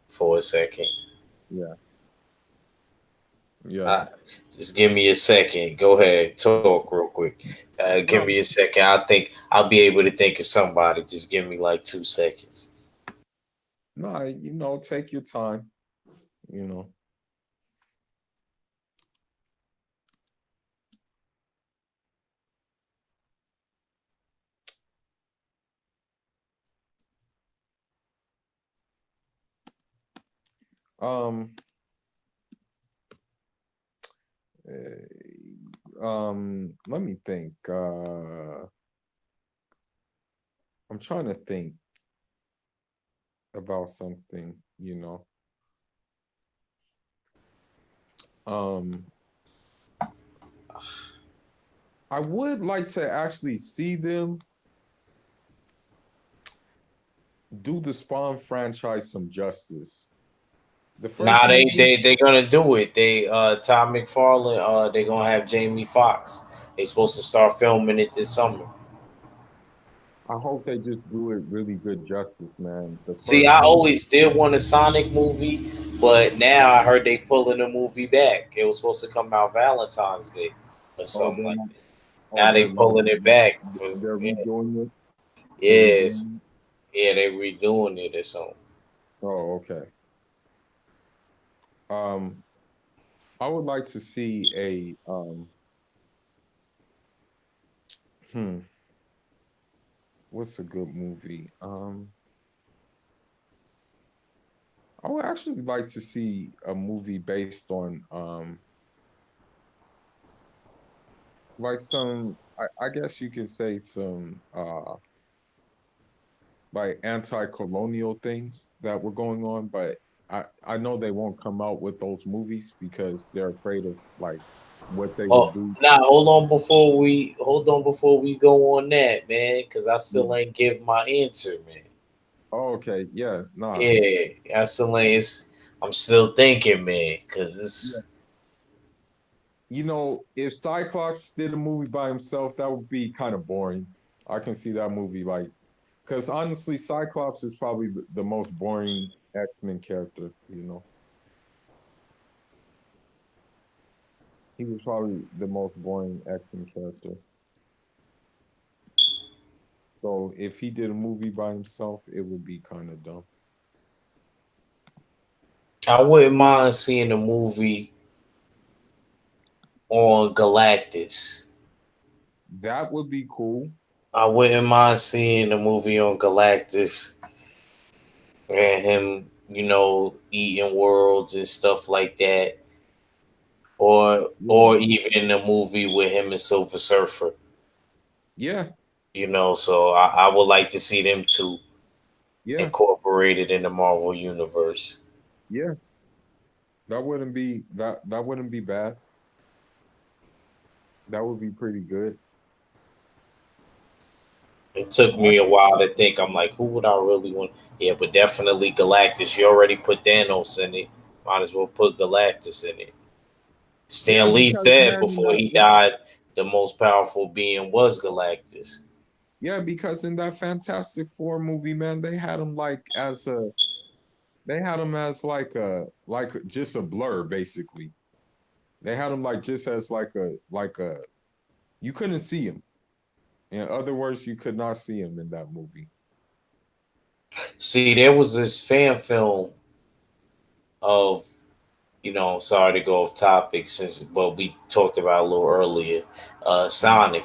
Speaker 1: for a second.
Speaker 2: yeah, yeah.
Speaker 1: Uh, just give me a second. Go ahead, talk real quick. Give me
Speaker 2: No,
Speaker 1: a second. I think I'll be able to think of somebody. Just give me like 2 seconds.
Speaker 2: no, you know, take your time. You know, um, let me think. I'm trying to think about something. You know, um, I would like to actually see them do the Spawn franchise some justice. The first
Speaker 1: Nah, they
Speaker 2: movie,
Speaker 1: they they gonna do it. They Todd McFarlane. They gonna have Jamie Foxx. They supposed to start filming it this summer.
Speaker 2: I hope they just do it really good justice, man. The
Speaker 1: See,
Speaker 2: first
Speaker 1: I
Speaker 2: movie,
Speaker 1: always did want a Sonic movie, but now I heard they pulling the movie back. It was supposed to come out Valentine's Day or
Speaker 2: oh,
Speaker 1: something
Speaker 2: they're
Speaker 1: like
Speaker 2: not,
Speaker 1: that.
Speaker 2: oh,
Speaker 1: Now they
Speaker 2: they're like,
Speaker 1: pulling it back for
Speaker 2: they're
Speaker 1: yeah,
Speaker 2: redoing it. They're
Speaker 1: yes,
Speaker 2: redoing it.
Speaker 1: yeah, they redoing it or something.
Speaker 2: Oh, okay. Um, I would like to see a hmm, what's a good movie? I would actually like to see a movie based on like some I guess you could say some like anti-colonial things that were going on, but I know they won't come out with those movies because they're afraid of like what they would
Speaker 1: Oh,
Speaker 2: do.
Speaker 1: now hold on before we go on that, man, because I
Speaker 2: Yeah.
Speaker 1: still ain't give my answer, man.
Speaker 2: Oh, okay. Yeah. Nah.
Speaker 1: Yeah, I still ain't. I'm still thinking, man, because
Speaker 2: Yeah.
Speaker 1: it's.
Speaker 2: If Cyclops did a movie by himself, that would be kind of boring. I can see that movie like, because honestly, Cyclops is probably the most boring X-Men character. He was probably the most boring X-Men character. So if he did a movie by himself, it would be kind of dumb.
Speaker 1: I wouldn't mind seeing a movie on Galactus.
Speaker 2: That would be cool.
Speaker 1: I wouldn't mind seeing a movie on Galactus and him, eating worlds and stuff like that,
Speaker 2: Yeah.
Speaker 1: or even a movie with him and Silver Surfer.
Speaker 2: Yeah.
Speaker 1: So I would like to see them two
Speaker 2: Yeah.
Speaker 1: incorporated in the Marvel universe.
Speaker 2: Yeah. That wouldn't be bad. That would be pretty good.
Speaker 1: It took
Speaker 2: I
Speaker 1: me a
Speaker 2: can
Speaker 1: while
Speaker 2: see
Speaker 1: to think. I'm like, who would I really want? Yeah, but definitely Galactus. You already put Thanos in it. Might as well put Galactus in it.
Speaker 2: Yeah,
Speaker 1: Stan Lee
Speaker 2: because
Speaker 1: said
Speaker 2: man,
Speaker 1: before he died, the most powerful being was Galactus.
Speaker 2: yeah, because in that Fantastic Four movie, man, they had him as like just a blur, basically. They had him like just as like a you couldn't see him. In other words, you could not see him in that movie.
Speaker 1: See, there was this fan film of, sorry to go off topic since, but we talked about it a little earlier.
Speaker 2: Mm.
Speaker 1: Sonic,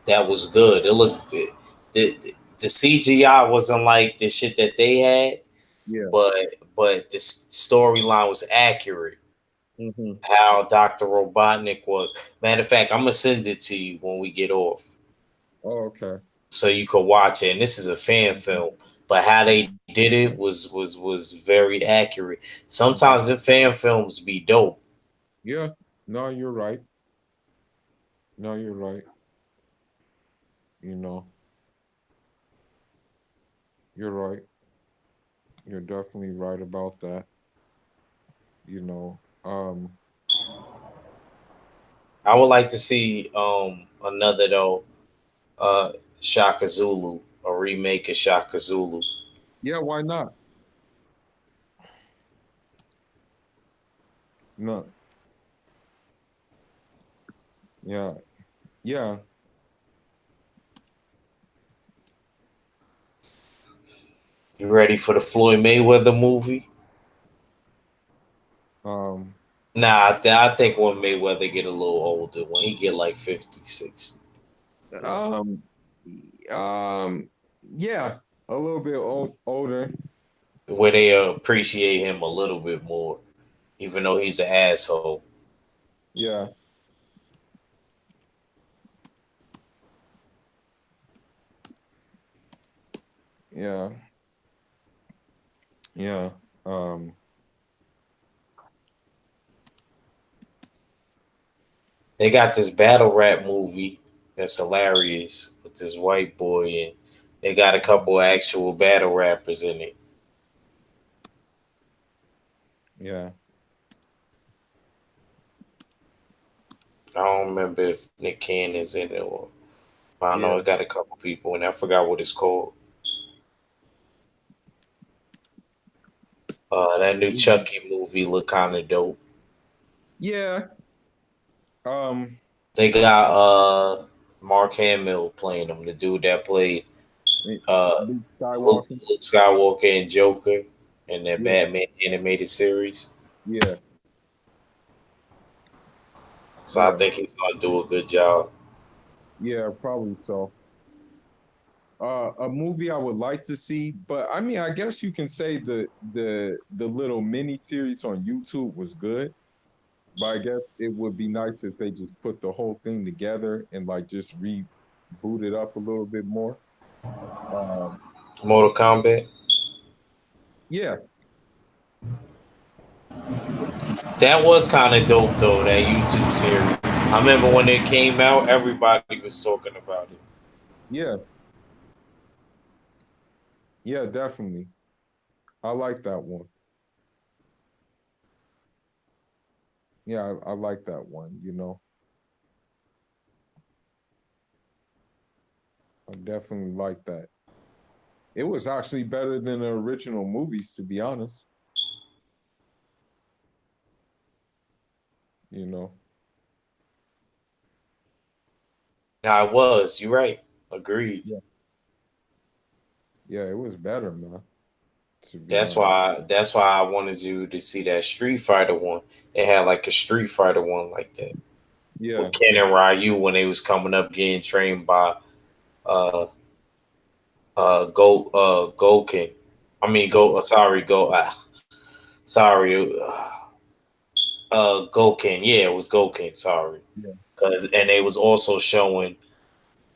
Speaker 1: that was good. It looked good. The CGI wasn't like the shit that they had,
Speaker 2: Yeah.
Speaker 1: but the storyline was accurate.
Speaker 2: Hmm.
Speaker 1: How Doctor Robotnik was. Matter of fact, I'm gonna send it to you when we get off,
Speaker 2: Oh, okay.
Speaker 1: so you could watch it. And this is a fan
Speaker 2: Hmm.
Speaker 1: film, but how they did it was very accurate. Sometimes
Speaker 2: Hmm.
Speaker 1: the fan films be dope.
Speaker 2: Yeah. No, you're right. No, you're right. You know, you're right. You're definitely right about that. You know.
Speaker 1: I would like to see another though, uh Shaka Zulu, a remake of Shaka Zulu.
Speaker 2: Yeah, why not? No. Yeah. Yeah.
Speaker 1: You ready for the Floyd Mayweather movie?
Speaker 2: Um,
Speaker 1: Nah, I think when Mayweather get a little older, when he get like 50, 60,
Speaker 2: um, um, yeah, a little bit older.
Speaker 1: where they appreciate him a little bit more, even though he's an asshole.
Speaker 2: Yeah, yeah, yeah. Um,
Speaker 1: They got this battle rap movie that's hilarious with this white boy, and they got a couple actual battle rappers in it.
Speaker 2: yeah,
Speaker 1: I don't remember if Nick Cannon's in it, or I know
Speaker 2: yeah,
Speaker 1: it got a couple people, and I forgot what it's called. That new
Speaker 2: mhm.
Speaker 1: Chucky movie look kind of dope.
Speaker 2: Yeah. Um,
Speaker 1: They got Mark Hamill playing him, the dude that played
Speaker 2: eh,
Speaker 1: uh
Speaker 2: Luke
Speaker 1: Luke,
Speaker 2: Skywalker.
Speaker 1: Luke Skywalker and Joker in that
Speaker 2: Yeah,
Speaker 1: Batman animated series.
Speaker 2: yeah,
Speaker 1: So I
Speaker 2: yeah,
Speaker 1: think he's gonna do a good job.
Speaker 2: yeah. Probably so. A movie I would like to see, but I mean, I guess you can say the little mini series on YouTube was good. But I guess it would be nice if they just put the whole thing together and like just reboot it up a little bit more. Um,
Speaker 1: Mortal Kombat.
Speaker 2: Yeah,
Speaker 1: That was kind of dope though. That YouTube series. I remember when it came out, everybody was talking about it.
Speaker 2: yeah, yeah, definitely. I like that one. Yeah, I like that one. I definitely like that. It was actually better than the original movies, to be honest. You know,
Speaker 1: Nah, it was. You're right. Agreed.
Speaker 2: yeah, yeah, it was better, man. To be
Speaker 1: That's
Speaker 2: honest,
Speaker 1: why. That's why I wanted you to see that Street Fighter one. They had like a Street Fighter one like that
Speaker 2: yeah,
Speaker 1: with Ken and Ryu when they was coming up getting trained by uh Goken. I mean go. Sorry, go. Sorry. Goken. Yeah, it was Goken. Sorry,
Speaker 2: yeah,
Speaker 1: cause and they was also showing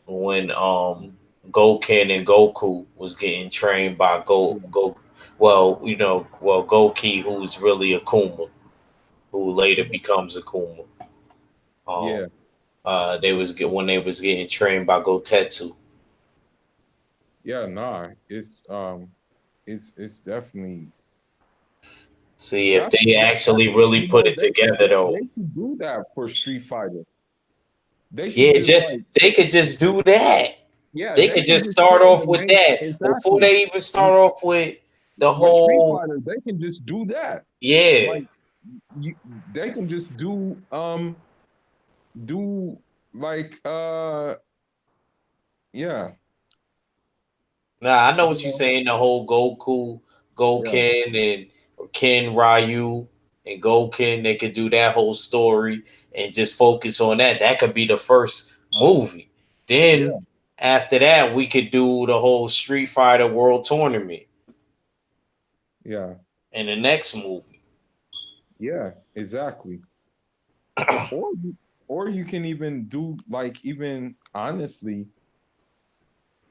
Speaker 1: when Goken and Goku was getting trained by
Speaker 2: yeah,
Speaker 1: well, Goki, who's really a Kuma, who later
Speaker 2: yeah,
Speaker 1: becomes a Kuma. Um,
Speaker 2: yeah,
Speaker 1: they was when they was getting trained by Gotetsu.
Speaker 2: yeah. Nah, it's definitely
Speaker 1: See if they actually really put it together
Speaker 2: they
Speaker 1: though.
Speaker 2: should do that for Street Fighter. They should
Speaker 1: Yeah,
Speaker 2: just like,
Speaker 1: they could just do that.
Speaker 2: yeah,
Speaker 1: They
Speaker 2: they
Speaker 1: could
Speaker 2: can
Speaker 1: just
Speaker 2: just
Speaker 1: start
Speaker 2: put in the
Speaker 1: off with
Speaker 2: main,
Speaker 1: that before
Speaker 2: exactly.
Speaker 1: they even
Speaker 2: With,
Speaker 1: start off with the
Speaker 2: with Street
Speaker 1: whole.
Speaker 2: Fighter, they can just do that.
Speaker 1: Yeah,
Speaker 2: Like, you, they can just do like yeah,
Speaker 1: nah, I know
Speaker 2: you
Speaker 1: what you're
Speaker 2: know,
Speaker 1: saying. The whole Goku,
Speaker 2: yeah,
Speaker 1: Goken, and Ken Ryu and Goken, they could do that whole story and just focus on that. That could be the first movie.
Speaker 2: yeah,
Speaker 1: Then after that, we could do the whole Street Fighter World Tournament
Speaker 2: yeah,
Speaker 1: in the next movie.
Speaker 2: yeah, exactly. Or you can even do like, even honestly,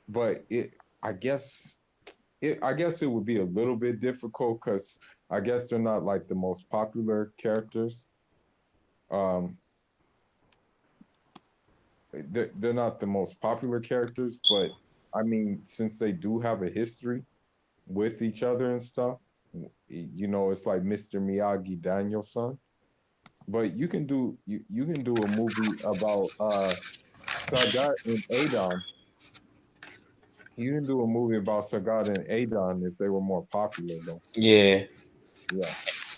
Speaker 2: but I guess I guess it would be a little bit difficult because I guess they're not like the most popular characters. Um, they're not the most popular characters, but I mean, since they do have a history with each other and stuff, it's like Mr. Miyagi Danielson. But you can do a movie about Sagat and Adon. You can do a movie about Sagat and Adon if they were more popular though.
Speaker 1: Yeah.
Speaker 2: Yeah.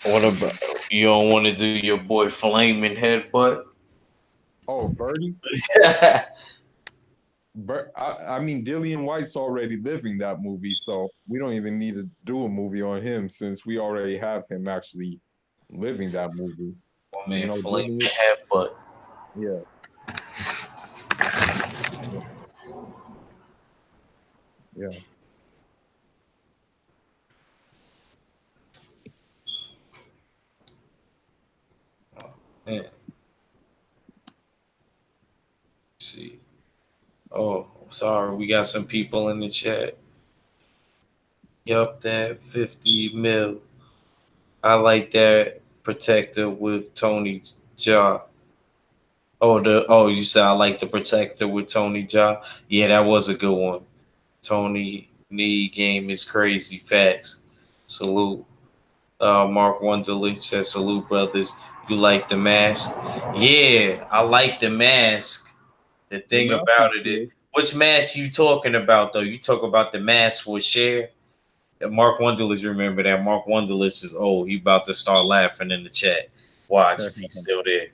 Speaker 1: What about you? Don't want to do your boy Flaming Headbutt?
Speaker 2: Oh, Birdie. But I mean, Dillian White's already living that movie, so we don't even need to do a movie on him since we already have him actually living that movie.
Speaker 1: My
Speaker 2: You
Speaker 1: man
Speaker 2: know,
Speaker 1: Flaming
Speaker 2: Dillian.
Speaker 1: Headbutt.
Speaker 2: Yeah, yeah,
Speaker 1: Yeah. See. Oh, sorry. We got some people in the chat. Yup, that 50 mil. I like that protector with Tony Jaa. You said I like the protector with Tony Jaa. Yeah, that was a good one. Tony knee game is crazy. Facts. Salute. Mark Wonderlich says salute, brothers. You like the mask? Yeah, I like the mask. The
Speaker 2: the
Speaker 1: thing
Speaker 2: math is
Speaker 1: about it is,
Speaker 2: good.
Speaker 1: which mask you talking about though? You talk about the mask for share. Mark Wunderlich, remember that Mark Wunderlich is old. He about to start laughing in the chat. Watch if he's still there.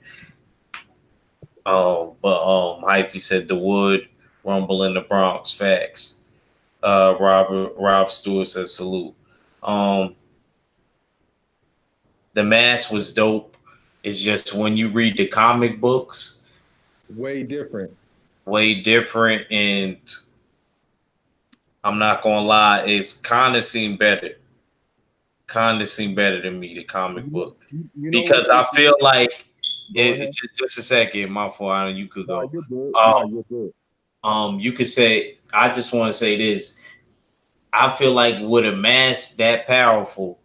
Speaker 1: But Hyphy said the wood rumble in the Bronx. Facts. Rob Stewart says salute. Um, the mask was dope. It's just when you read the comic books,
Speaker 2: Way different.
Speaker 1: way different, and I'm not gonna lie, it's kind of seem better than me, the comic book,
Speaker 2: You know
Speaker 1: because
Speaker 2: what's
Speaker 1: I feel
Speaker 2: interesting?
Speaker 1: like
Speaker 2: Go
Speaker 1: it.
Speaker 2: ahead.
Speaker 1: Just a second, my fault. You could
Speaker 2: No,
Speaker 1: go.
Speaker 2: you're good.
Speaker 1: Um,
Speaker 2: No, you're good.
Speaker 1: you could say. I just want to say this. I feel like with a mask that powerful,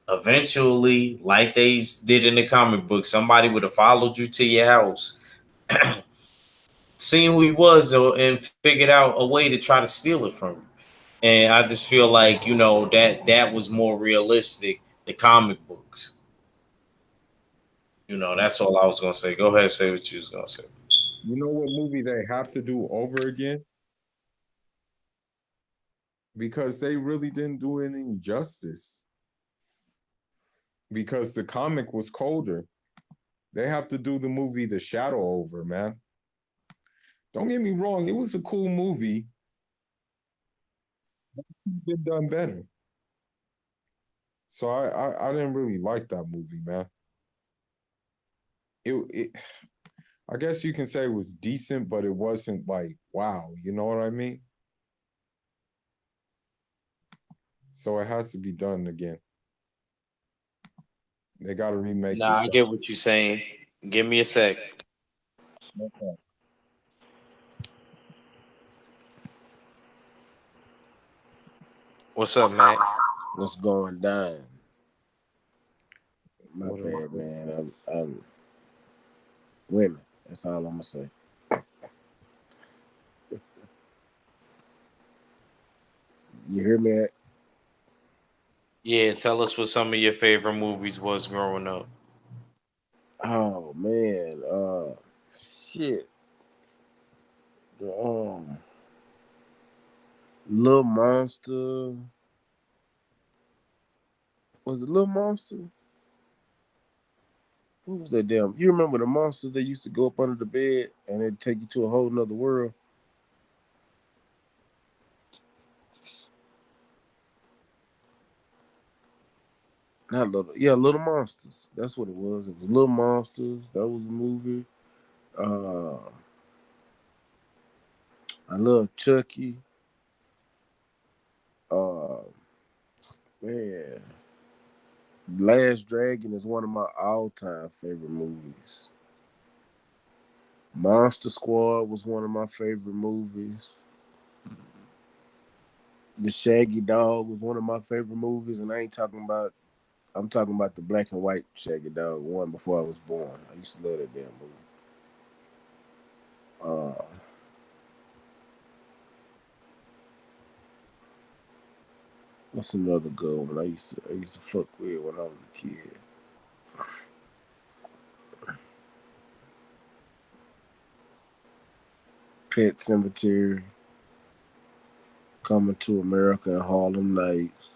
Speaker 1: eventually, like they did in the comic book, somebody would have followed you to your house, seen who he was, and figured out a way to try to steal it from you. And I just feel like that was more realistic. The comic books, that's all I was gonna say. Go ahead, say what you was gonna say.
Speaker 2: You know what movie they have to do over again? Because they really didn't do it any justice. Because the comic was colder. They have to do the movie The Shadow over, man. Don't get me wrong, it was a cool movie. It done better. So I didn't really like that movie, man. It I guess you can say it was decent, but it wasn't like wow, you know what I mean? So it has to be done again. They got to remake
Speaker 1: Nah,
Speaker 2: the
Speaker 1: I
Speaker 2: show.
Speaker 1: get what you're saying. Give me a sec.
Speaker 2: Okay.
Speaker 1: What's up, Max?
Speaker 3: What's going down? My
Speaker 2: What up?
Speaker 3: bad, man. I'm women. That's all I'm gonna say. You hear me?
Speaker 1: Yeah, tell us what some of your favorite movies was growing up.
Speaker 3: Oh man. Shit. The Little Monster. Was it Little Monster? What was that damn? You remember the monsters that used to go up under the bed and they'd take you to a whole nother world? Not little, yeah, Little Monsters. That's what it was. It was Little Monsters. That was a movie. Uh, I love Chucky. Uh, man, Last Dragon is one of my all-time favorite movies. Monster Squad was one of my favorite movies. The Shaggy Dog was one of my favorite movies, and I'm talking about the black and white Shaggy Dog one before I was born. I used to love that damn movie. Uh, what's another good one I used to fuck with when I was a kid? Pet Cemetery, Coming to America, and Harlem Nights.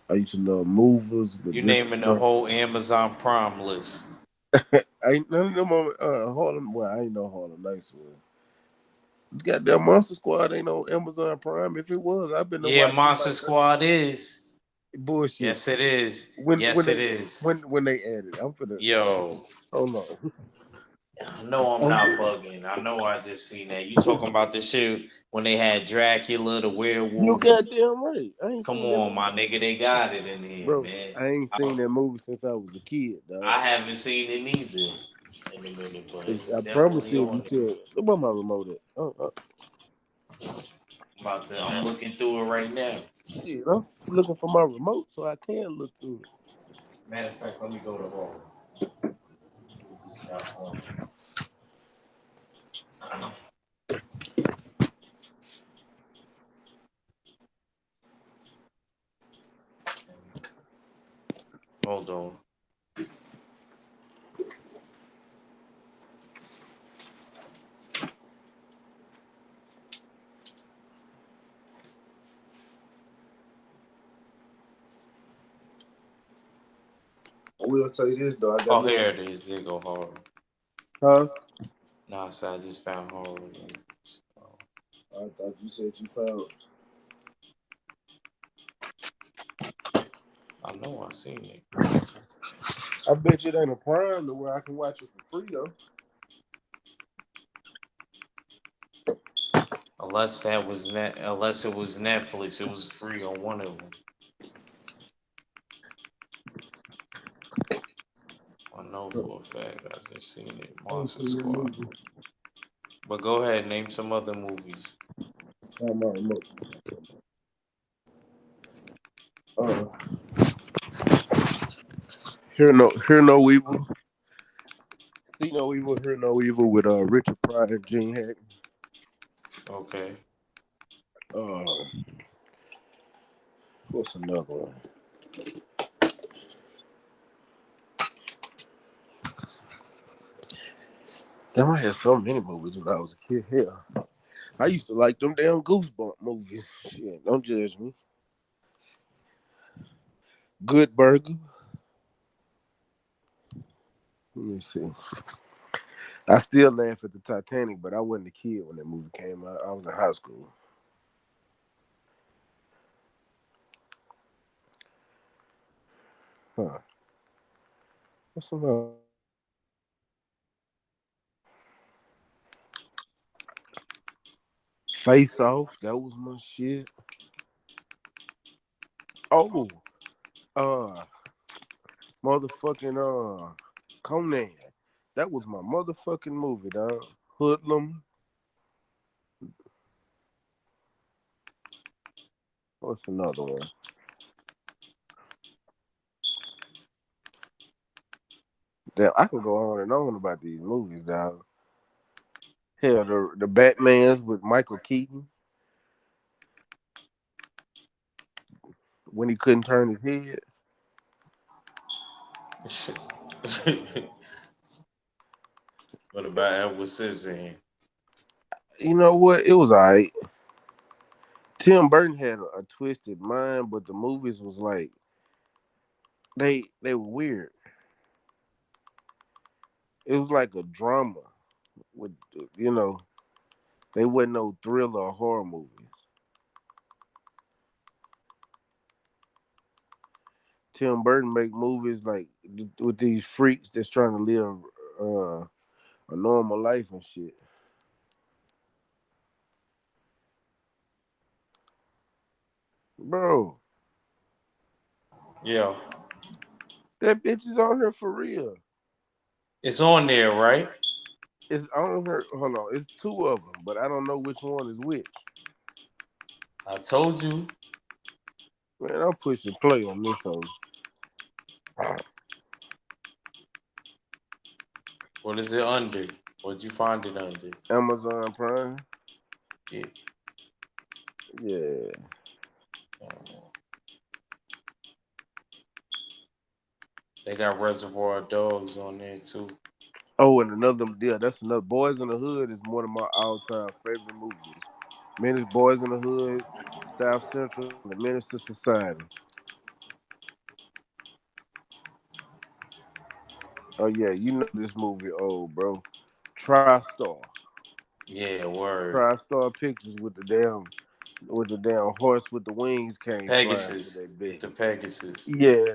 Speaker 3: I used to love Movers with
Speaker 1: You
Speaker 3: Rick.
Speaker 1: naming the whole Amazon Prime list.
Speaker 3: I ain't none of them on Harlem. Well, I ain't know Harlem Nights was. Goddamn Monster Squad ain't on Amazon Prime. If it was, I've been to
Speaker 1: Yeah,
Speaker 3: watch it
Speaker 1: Monster
Speaker 3: like
Speaker 1: Squad is.
Speaker 3: bullshit.
Speaker 1: Yes, it is.
Speaker 3: When when
Speaker 1: Yes, it
Speaker 3: they
Speaker 1: is.
Speaker 3: when they added, I'm finna
Speaker 1: Yo,
Speaker 3: hold on.
Speaker 1: I know I'm
Speaker 3: I'm
Speaker 1: not
Speaker 3: finna,
Speaker 1: bugging. I know I just seen that. You talking about the shit when they had Dracula, the
Speaker 3: you
Speaker 1: werewolf.
Speaker 3: goddamn right. I ain't
Speaker 1: Come
Speaker 3: seen that
Speaker 1: on,
Speaker 3: movie,
Speaker 1: my nigga, they got it in here,
Speaker 3: bro.
Speaker 1: man.
Speaker 3: I ain't
Speaker 1: I,
Speaker 3: seen that movie since I was a kid, dog.
Speaker 1: I haven't seen it neither in a minute, but it's
Speaker 3: I promise
Speaker 1: definitely
Speaker 3: you, if you
Speaker 1: on there.
Speaker 3: tell, look where my remote at.
Speaker 1: I'm looking through it right now.
Speaker 3: Shit, I'm looking for my remote so I can look through it.
Speaker 1: Matter of fact, let me go to home. Just stop on. Hold on.
Speaker 3: I will say this though, I got
Speaker 1: Oh,
Speaker 3: me.
Speaker 1: here it is. There go horror.
Speaker 3: Huh?
Speaker 1: Nah, so I just found horror. Oh,
Speaker 3: I thought you said you found.
Speaker 1: I know I seen it.
Speaker 3: I bet you it ain't a Prime to where I can watch it for free though.
Speaker 1: Unless it was Netflix, it was free on one of them. I know for a fact. I just seen it.
Speaker 3: I ain't
Speaker 1: Monster
Speaker 3: seen that
Speaker 1: Squad.
Speaker 3: movie.
Speaker 1: But go ahead, name some other movies.
Speaker 3: Find my remote. Uh, hear no evil. See no evil. Hear no evil with Richard Pryor and Gene Hackman.
Speaker 1: Okay.
Speaker 3: Uh, what's another one? Damn, I had so many movies when I was a kid. Hell, I used to like them damn Goosebump movies. Shit, don't judge me. Good Burger. Let me see. I still laugh at the Titanic, but I wasn't a kid when that movie came out. I was in high school. Huh. What's another? Face Off. That was my shit. Oh, uh, motherfucking Conan. That was my motherfucking movie, dog. Hoodlum. What's another one? Damn, I can go on and on about these movies, dog. Hell, the Batmans with Michael Keaton when he couldn't turn his head.
Speaker 1: What about Edward Scissorhands?
Speaker 3: You know what? It was alright. Tim Burton had a twisted mind, but the movies was like they were weird. It was like a drama with you know they wasn't no thriller or horror movies. Tim Burton make movies like with these freaks that's trying to live a normal life and shit. Bro,
Speaker 1: Yeah.
Speaker 3: that bitch is on here for real.
Speaker 1: It's on there, right?
Speaker 3: It's on her. Hold on, it's two of them, but I don't know which one is which.
Speaker 1: I told you.
Speaker 3: Man, I'm pushing play on this one.
Speaker 1: What is it under? What'd you find it under?
Speaker 3: Amazon Prime.
Speaker 1: Yeah.
Speaker 3: Yeah.
Speaker 1: They got Reservoir Dogs on there too.
Speaker 3: Oh, and another yeah, that's another. Boys in the Hood is one of my all-time favorite movies. Menace, Boys in the Hood, South Central, and the Menace to Society. Oh yeah, you know this movie old, bro. TriStar.
Speaker 1: Yeah, word.
Speaker 3: TriStar Pictures with the damn horse with the wings came flying to
Speaker 1: Pegasus.
Speaker 3: that bitch.
Speaker 1: The Pegasus.
Speaker 3: Yeah.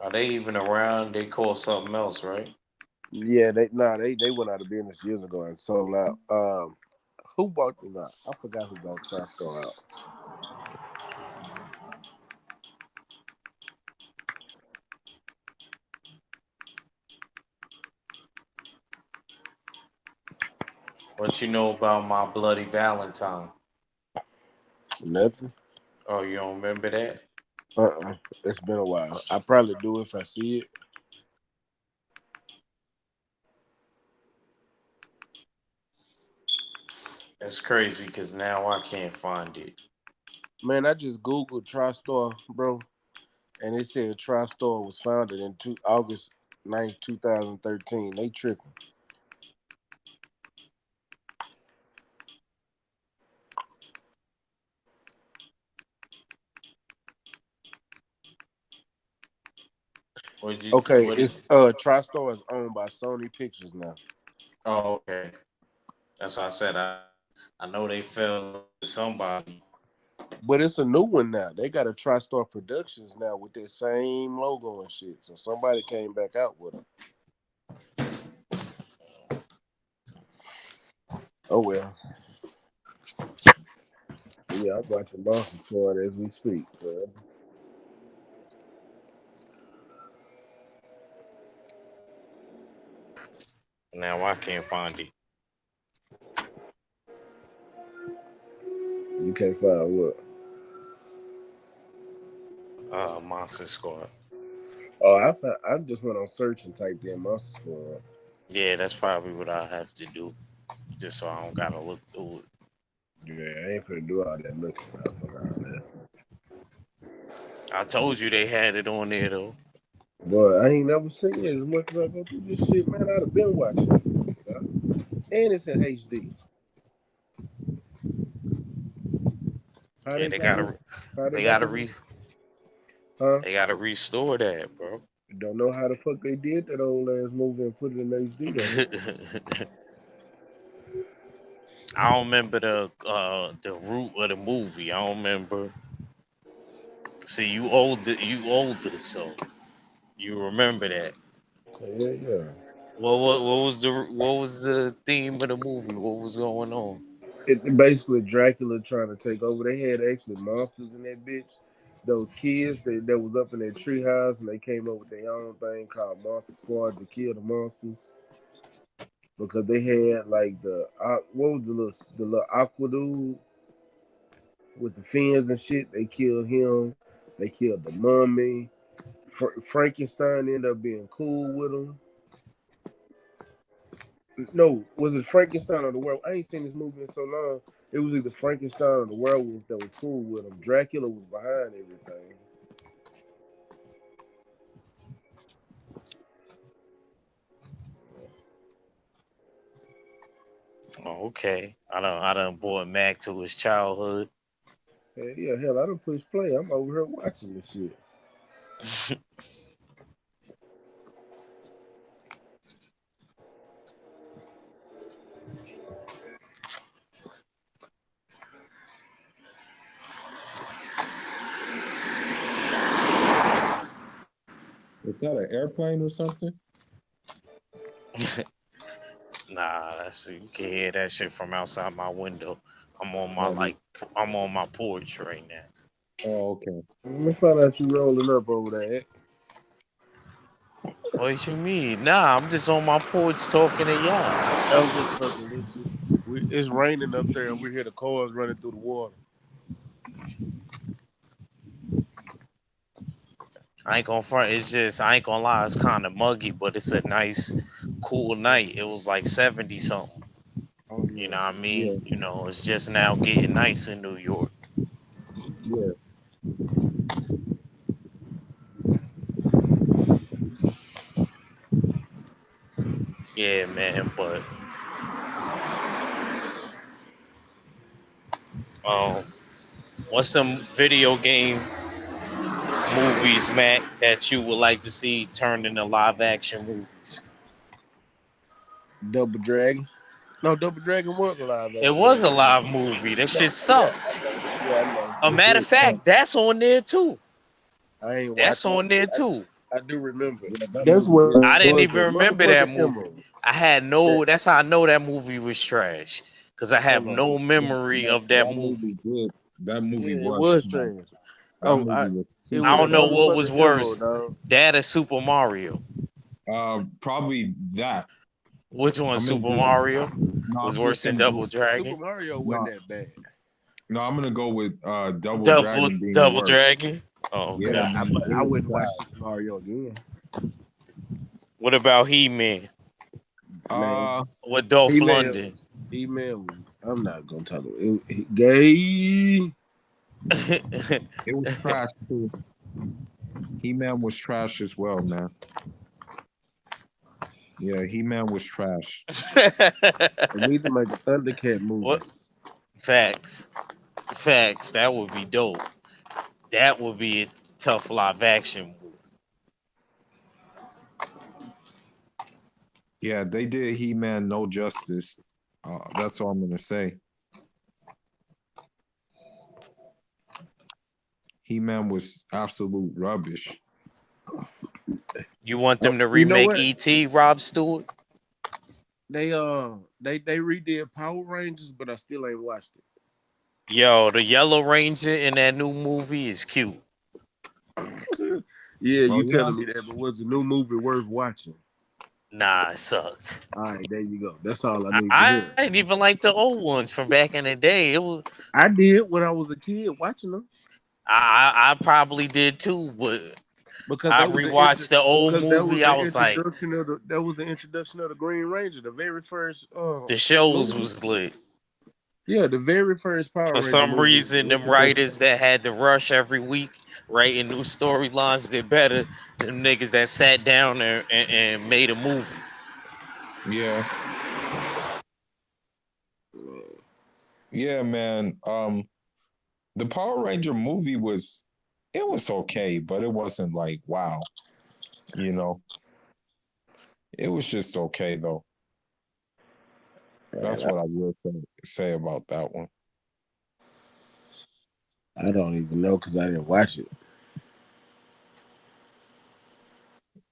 Speaker 1: Are they even around? They call something else, right?
Speaker 3: Yeah, they went out of business years ago and sold out. Who bought them out? I forgot who bought TriStar out.
Speaker 1: What you know about My Bloody Valentine?
Speaker 3: Nothing.
Speaker 1: Oh, you don't remember that?
Speaker 3: It's been a while. I probably do if I see it.
Speaker 1: That's crazy because now I can't find it.
Speaker 3: Man, I just Googled TriStar, bro, and it said TriStar was founded in August 9th, 2013. They tripping. Okay,
Speaker 1: What did
Speaker 3: it's TriStar is owned by Sony Pictures now.
Speaker 1: Oh, okay. That's what I said. I know they fell to somebody.
Speaker 3: But it's a new one now. They got a TriStar Productions now with that same logo and shit. So somebody came back out with them. Oh well. Yeah, I'm watching Boston Sport as we speak. Bro.
Speaker 1: Now I can't find it.
Speaker 3: You can't find what?
Speaker 1: Monster Squad.
Speaker 3: Oh, I just went on search and typed in Monster Squad.
Speaker 1: Yeah, that's probably what I have to do, just so I don't gotta look through it.
Speaker 3: Yeah, I ain't finna do all that looking. I fuck all that.
Speaker 1: I told you they had it on there though.
Speaker 3: But I ain't never seen it as much as I go through this shit, man. I'd have been watching this movie, dog. And it's in HD. How
Speaker 1: Yeah,
Speaker 3: they got this? How they
Speaker 1: they
Speaker 3: got
Speaker 1: gotta
Speaker 3: this?
Speaker 1: re,
Speaker 3: Huh?
Speaker 1: they gotta restore that, bro.
Speaker 3: Don't know how the fuck they did that old ass movie and put it in HD though.
Speaker 1: I don't remember the root of the movie. I don't remember. See, you older, so you remember that.
Speaker 3: Yeah, yeah.
Speaker 1: What was the theme of the movie? What was going on?
Speaker 3: Basically Dracula trying to take over. They had actually monsters in that bitch. Those kids that was up in that treehouse and they came up with their own thing called Monster Squad to kill the monsters because they had like what was the little aqua dude with the fins and shit. They killed him. They killed the mummy. Frankenstein ended up being cool with him. No, was it Frankenstein or the werewolf? I ain't seen this movie in so long. It was either Frankenstein or the werewolf that was cool with him. Dracula was behind everything.
Speaker 1: Oh, okay. I done brought Mac to his childhood.
Speaker 3: Hey, yeah, hell, I done push play. I'm over here watching this shit.
Speaker 2: Is that an airplane or something?
Speaker 1: Nah, you can hear that shit from outside my window. I'm on my
Speaker 2: Oh,
Speaker 1: like I'm on my porch right now.
Speaker 2: oh, okay.
Speaker 3: Let me find out you rolling up over there.
Speaker 1: What you mean? Nah, I'm just on my porch talking to y'all.
Speaker 3: I was just fucking with you. It's raining up there and we hear the cars running through the water.
Speaker 1: I ain't gonna front. It's just I ain't gonna lie. It's kind of muggy, but it's a nice, cool night. It was like 70 something.
Speaker 3: Oh,
Speaker 1: You
Speaker 3: yeah.
Speaker 1: know what I
Speaker 2: Yeah,
Speaker 1: mean? It's just now getting nice in New York.
Speaker 2: yeah.
Speaker 1: Yeah, man. But um, what's some video game movies, Matt, that you would like to see turned into live action movies?
Speaker 3: Double Dragon. No, Double Dragon was a live
Speaker 1: It
Speaker 3: action
Speaker 1: was a
Speaker 3: movie.
Speaker 1: live movie. That shit
Speaker 3: Yeah, I
Speaker 1: sucked.
Speaker 3: know. Yeah, I know.
Speaker 1: A
Speaker 2: It
Speaker 1: matter of
Speaker 2: did.
Speaker 1: fact, that's on there too.
Speaker 3: I ain't
Speaker 1: That's
Speaker 3: watched it.
Speaker 1: on there too.
Speaker 3: I do remember.
Speaker 2: Yeah, that
Speaker 3: That's
Speaker 2: movie
Speaker 3: what
Speaker 2: did.
Speaker 1: I
Speaker 3: it
Speaker 1: didn't
Speaker 3: was,
Speaker 1: even
Speaker 3: that
Speaker 1: remember that
Speaker 3: motherfucking
Speaker 1: movie.
Speaker 3: emerald.
Speaker 1: I had
Speaker 3: That
Speaker 1: no. That's how I know that movie was trash. Cause I have
Speaker 3: hold on.
Speaker 1: no memory
Speaker 2: That,
Speaker 1: of that
Speaker 2: that
Speaker 1: movie.
Speaker 2: movie did. That movie
Speaker 3: Yeah, it
Speaker 2: was
Speaker 3: was
Speaker 2: trash.
Speaker 3: trash.
Speaker 2: That
Speaker 3: Oh,
Speaker 2: movie was
Speaker 3: it
Speaker 1: I
Speaker 3: was
Speaker 2: super
Speaker 3: the
Speaker 1: don't know
Speaker 2: trash.
Speaker 1: what was
Speaker 3: motherfucking emerald,
Speaker 1: worse,
Speaker 3: dog.
Speaker 1: that or Super Mario.
Speaker 2: Probably that.
Speaker 1: Which one,
Speaker 2: I'm gonna
Speaker 1: Super
Speaker 2: go.
Speaker 1: Mario,
Speaker 2: No,
Speaker 1: was
Speaker 2: I'm
Speaker 1: worse
Speaker 2: just
Speaker 1: than
Speaker 2: gonna
Speaker 1: Double
Speaker 2: go.
Speaker 3: Super
Speaker 1: Dragon?
Speaker 3: Mario wasn't
Speaker 2: No,
Speaker 3: that bad.
Speaker 2: no, I'm gonna go with Double
Speaker 1: Double
Speaker 2: Dragon being
Speaker 1: Double
Speaker 2: worse.
Speaker 1: Dragon. Oh,
Speaker 3: But
Speaker 2: Yeah,
Speaker 1: okay.
Speaker 2: man, it
Speaker 3: I
Speaker 2: was
Speaker 3: wouldn't watch
Speaker 2: trash.
Speaker 3: Super Mario again.
Speaker 1: What about He Man
Speaker 3: Man,
Speaker 1: with Dolph
Speaker 3: he man,
Speaker 1: London?
Speaker 3: he man was. I'm not gonna talk about it. Gay.
Speaker 2: It was trash too. He-Man was trash as well, man. Yeah, He-Man was trash.
Speaker 3: They need to make a Thundercat movie.
Speaker 1: What facts? Facts. That would be dope. That would be a tough live action movie.
Speaker 2: Yeah, they did He-Man no justice. That's all I'm gonna say. He-Man was absolute rubbish.
Speaker 1: You want
Speaker 3: Oh,
Speaker 1: them to
Speaker 3: you know
Speaker 1: remake
Speaker 3: what?
Speaker 1: E.T. Rob Stewart?
Speaker 3: They redid Power Rangers, but I still ain't watched
Speaker 1: Yo, the Yellow Ranger in that new movie is cute.
Speaker 3: it. Yeah,
Speaker 2: Oh
Speaker 3: you
Speaker 2: yeah,
Speaker 3: telling me that, but was the new movie worth watching?
Speaker 1: Nah, it sucked.
Speaker 3: All right, there you go. That's all I
Speaker 1: I,
Speaker 3: need to
Speaker 1: I
Speaker 3: hear.
Speaker 1: didn't even like the old ones from back in the day. It was
Speaker 3: I did when I was a kid watching them
Speaker 1: I probably did too, but
Speaker 3: because
Speaker 1: I
Speaker 3: that was
Speaker 1: rewatched the old
Speaker 3: because that was
Speaker 1: movie. I
Speaker 3: the
Speaker 1: was like,
Speaker 3: introduction of the Green Ranger, the very first
Speaker 1: the shows
Speaker 3: movie.
Speaker 1: was lit.
Speaker 3: Yeah, the very first Power
Speaker 1: For
Speaker 3: Ranger
Speaker 1: some
Speaker 3: movie was
Speaker 1: reason,
Speaker 3: the
Speaker 1: them
Speaker 3: introduction.
Speaker 1: writers that had to rush every week writing new storylines did better than them niggas that sat down there and made a movie.
Speaker 2: Yeah, yeah, man. The Power Ranger movie was okay, but it wasn't like wow, you know. It was just okay though.
Speaker 3: Man,
Speaker 2: That's what I will say about that one.
Speaker 3: I don't even know because I didn't watch it.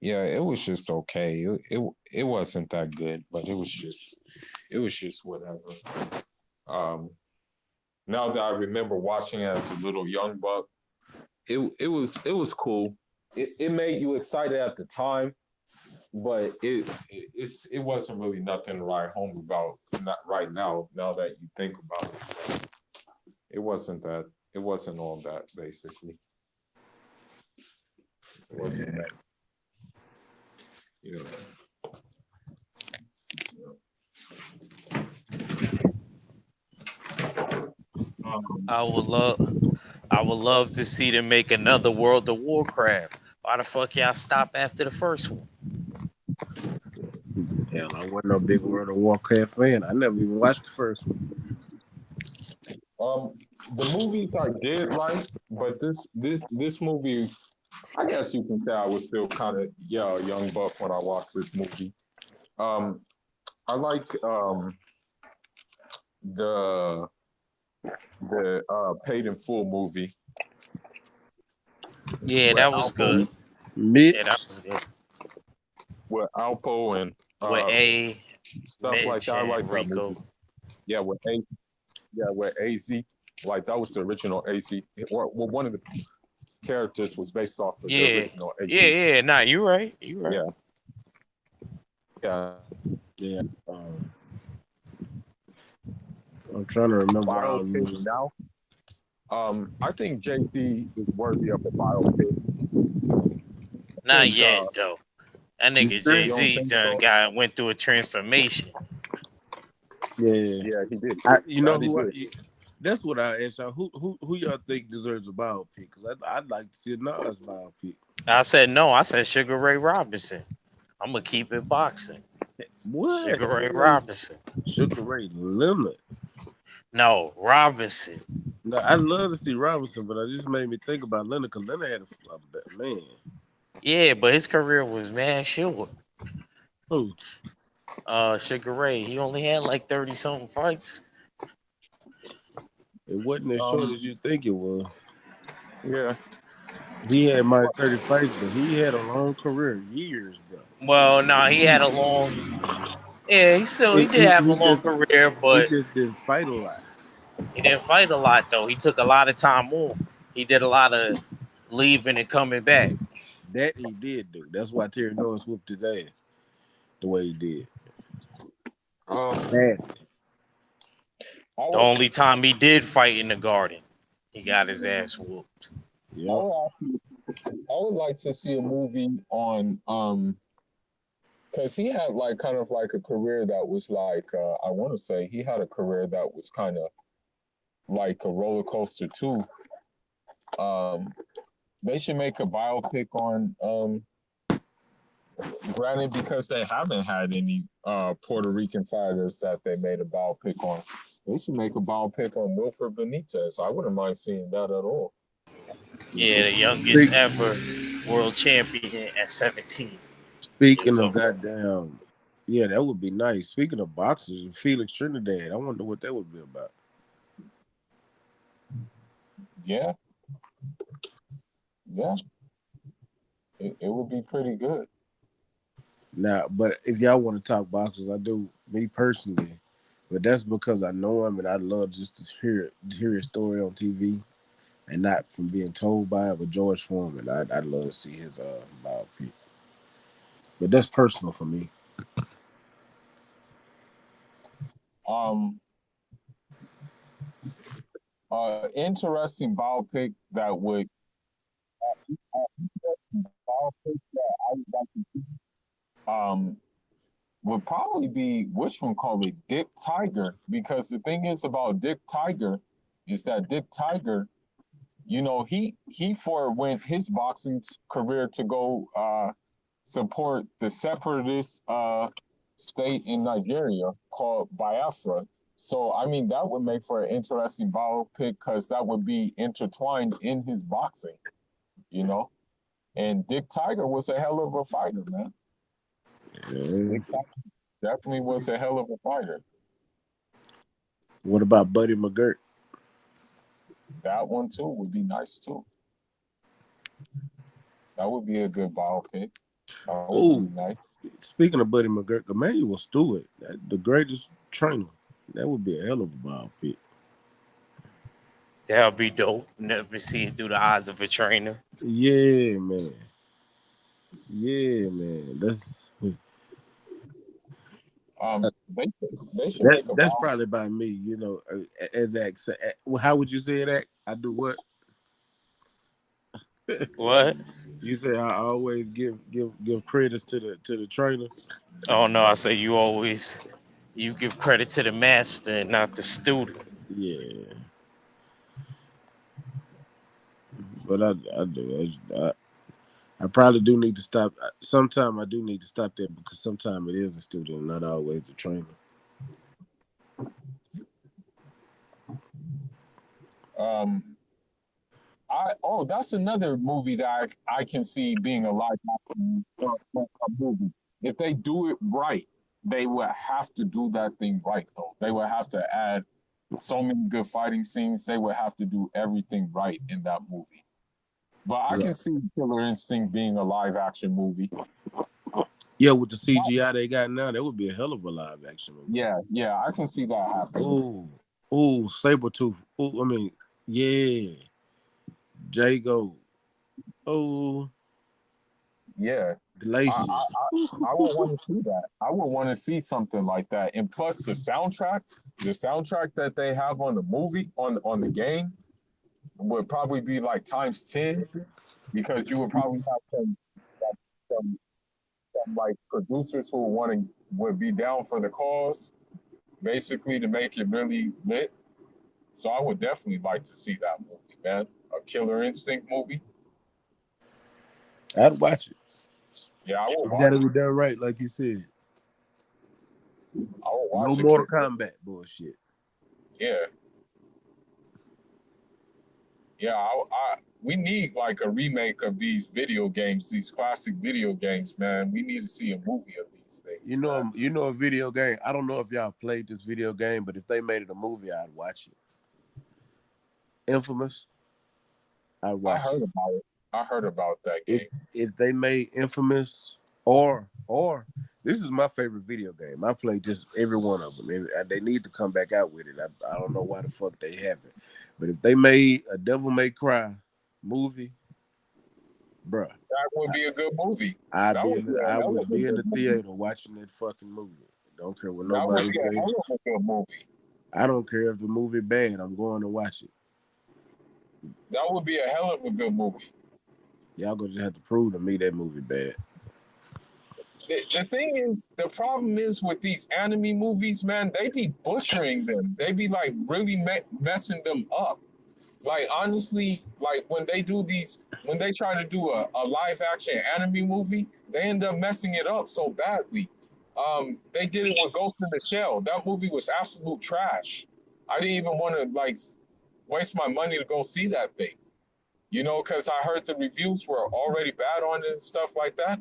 Speaker 2: Yeah, it was just okay. It wasn't that good, but it was just whatever. Um, Now that I remember watching it as a little young buck, it was cool. It made you excited at the time, but it wasn't really nothing to write home about. Not right now. Now that you think about it, it wasn't that. It wasn't all that basically. It wasn't that. You know. Um,
Speaker 1: I would love, I would love to see them make another World of Warcraft. Why the fuck y'all stop after the first one?
Speaker 3: Hell, I wasn't no big World of Warcraft fan. I never even watched the first one.
Speaker 2: um, the movies I did like, but this movie, I guess you can say I was still kind of a young buck when I watched this movie. Um, I like the Paid in Full movie
Speaker 1: Yeah,
Speaker 2: with
Speaker 1: that was
Speaker 2: Alpo
Speaker 1: good. Yeah, that
Speaker 3: Mitch,
Speaker 1: was good.
Speaker 2: with Alpo and
Speaker 1: With A,
Speaker 2: stuff like
Speaker 1: Mitch,
Speaker 2: that. I
Speaker 1: and
Speaker 2: like that
Speaker 1: Rico.
Speaker 2: movie. Yeah, with AZ. Like that was the original AZ. Well, one of the characters was based off of the
Speaker 1: Yeah,
Speaker 2: original
Speaker 1: yeah,
Speaker 2: AZ.
Speaker 1: yeah. Nah, you right. You right.
Speaker 2: Yeah, yeah.
Speaker 3: yeah. Um, I'm trying to remember all the
Speaker 2: Biopic
Speaker 3: movies.
Speaker 2: now. I think JC is worthy of a biopic. I
Speaker 1: Not
Speaker 2: think
Speaker 1: yet though. That
Speaker 3: You
Speaker 1: nigga
Speaker 3: sure?
Speaker 1: Jay
Speaker 2: you don't
Speaker 1: Z
Speaker 2: think
Speaker 1: done
Speaker 2: so?
Speaker 1: got went through a transformation.
Speaker 3: Yeah.
Speaker 2: Yeah, he did.
Speaker 3: You know
Speaker 2: That he
Speaker 3: who?
Speaker 2: did.
Speaker 3: That's what I asked y'all. Who y'all think deserves a biopic? Because I'd like to see a Nas biopic.
Speaker 1: I said no. I said Sugar Ray Robinson. I'm gonna keep it boxing.
Speaker 3: What?
Speaker 1: Sugar Ray Robinson.
Speaker 3: Sugar Ray Leonard.
Speaker 1: No, Robinson.
Speaker 3: No, I'd love to see Robinson, but it just made me think about Leonard because Leonard had a man.
Speaker 1: Yeah, but his career was mad short.
Speaker 3: Who?
Speaker 1: Sugar Ray. He only had like 30 something fights.
Speaker 3: It wasn't as short
Speaker 2: Um,
Speaker 3: as you think it was.
Speaker 2: yeah.
Speaker 3: He had my 30 fights, but he had a long career, years, bro.
Speaker 1: Well, no, he had a long. Yeah, he did have a
Speaker 3: He
Speaker 1: long
Speaker 3: just
Speaker 1: career,
Speaker 3: he
Speaker 1: but
Speaker 3: just didn't fight a lot.
Speaker 1: he didn't fight a lot though. He took a lot of time off. He did a lot of leaving and coming back.
Speaker 3: That he did do. That's why Terry Lawrence whooped his ass the way he did.
Speaker 2: Um,
Speaker 3: Bad.
Speaker 2: I
Speaker 1: The
Speaker 2: would,
Speaker 1: only time he did fight in the garden, he got his ass whooped.
Speaker 2: I
Speaker 3: Yep.
Speaker 2: would actually, I would like to see a movie on because he had like kind of like a career that was like I want to say he had a career that was kind of like a roller coaster too. Um, they should make a biopic on granted because they haven't had any Puerto Rican fighters that they made a biopic on. They should make a biopic on Wilfred Benitez. I wouldn't mind seeing that at all.
Speaker 1: Yeah, the youngest
Speaker 3: Speak,
Speaker 1: ever world champion at 17 years
Speaker 3: speaking of
Speaker 1: old.
Speaker 3: goddamn, yeah, that would be nice. Speaking of boxers, Felix Trinidad, I wonder what that would be about.
Speaker 2: Yeah, yeah, it would be pretty good.
Speaker 3: Now, but if y'all want to talk boxers, I do. Me personally, but that's because I know him and I love just to hear his story on TV and not from being told by it. With George Foreman, I'd love to see his biopic. But that's personal for me.
Speaker 2: interesting biopic that would biopic that I would like to see would probably be which one call it Dick Tiger, because the thing is about Dick Tiger is that Dick Tiger, you know, he forewent his boxing career to go support the separatist state in Nigeria called Biafra. So I mean that would make for an interesting biopic because that would be intertwined in his boxing, you know. And Dick Tiger was a hell of a fighter, man.
Speaker 3: Yeah.
Speaker 2: Dick Tiger definitely was a hell of a fighter.
Speaker 3: What about Buddy McGirt?
Speaker 2: That one too would be nice too. That would be a good biopic. That would be
Speaker 3: Oh,
Speaker 2: nice.
Speaker 3: speaking of Buddy McGirt, Emmanuel Stewart, the greatest trainer. That would be a hell of a biopic.
Speaker 1: That'll be dope. Never see it through the eyes of a trainer.
Speaker 3: Yeah, man. Yeah, man.
Speaker 2: They should make a
Speaker 3: That's
Speaker 2: biopic.
Speaker 3: probably by me. You know, as Act. How would you say it, Act? I do what?
Speaker 1: What?
Speaker 3: You say I always give credits to the trainer.
Speaker 1: Oh no, I say you give credit to the master and not the student.
Speaker 3: Yeah, but I do. I probably do need to stop. Sometime I do need to stop that because sometimes it is a student, not always a trainer.
Speaker 2: Um, that's another movie that I can see being a live action movie. If they do it right, they would have to do that thing right though. They would have to add so many good fighting scenes. They would have to do everything right in that movie. But I can see Killer Instinct being a live action movie.
Speaker 3: Yeah, with the CGI they got now, that would be a hell of a live action movie.
Speaker 2: Yeah, I can see that happening.
Speaker 3: Oh, Sabretooth. Oh, I mean, yeah. Jago. Oh,
Speaker 2: Yeah.
Speaker 3: Glacius.
Speaker 2: I would want to see that. I would want to see something like that. And plus the soundtrack that they have on the movie, on the game, would probably be like times 10, because you would probably have some like producers who would be down for the cause, basically to make it really lit. So I would definitely like to see that movie, man. A Killer Instinct movie.
Speaker 3: I'd watch it.
Speaker 2: Yeah, I will
Speaker 3: It's
Speaker 2: watch
Speaker 3: got to be
Speaker 2: it.
Speaker 3: done right, like you said.
Speaker 2: I will
Speaker 3: No
Speaker 2: watch it.
Speaker 3: Mortal Kombat bullshit.
Speaker 2: Yeah. Yeah, we need like a remake of these video games, these classic video games, man. We need to see a movie of these things.
Speaker 3: You know a video game. I don't know if y'all played this video game, but if they made it a movie, I'd watch it. Infamous. I'd watch it.
Speaker 2: About it. I heard about that game.
Speaker 3: If they made Infamous or this is my favorite video game. I play just every one of them. They need to come back out with it. I don't know why the fuck they haven't. But if they made a Devil May Cry movie, bruh,
Speaker 2: that would be a good movie.
Speaker 3: I would be in the theater watching that fucking movie. Don't care what nobody says.
Speaker 2: That would be a hell of a good movie.
Speaker 3: I don't care if the movie bad. I'm going to watch it.
Speaker 2: That would be a hell of a good movie.
Speaker 3: Y'all gonna just have to prove to me that movie bad.
Speaker 2: The thing is, the problem is with these anime movies, man, they be butchering them. They be like really messing them up. Like honestly, like when they try to do a live action anime movie, they end up messing it up so badly. They did it with Ghost in the Shell. That movie was absolute trash. I didn't even want to like waste my money to go see that thing. You know, because I heard the reviews were already bad on it and stuff like that.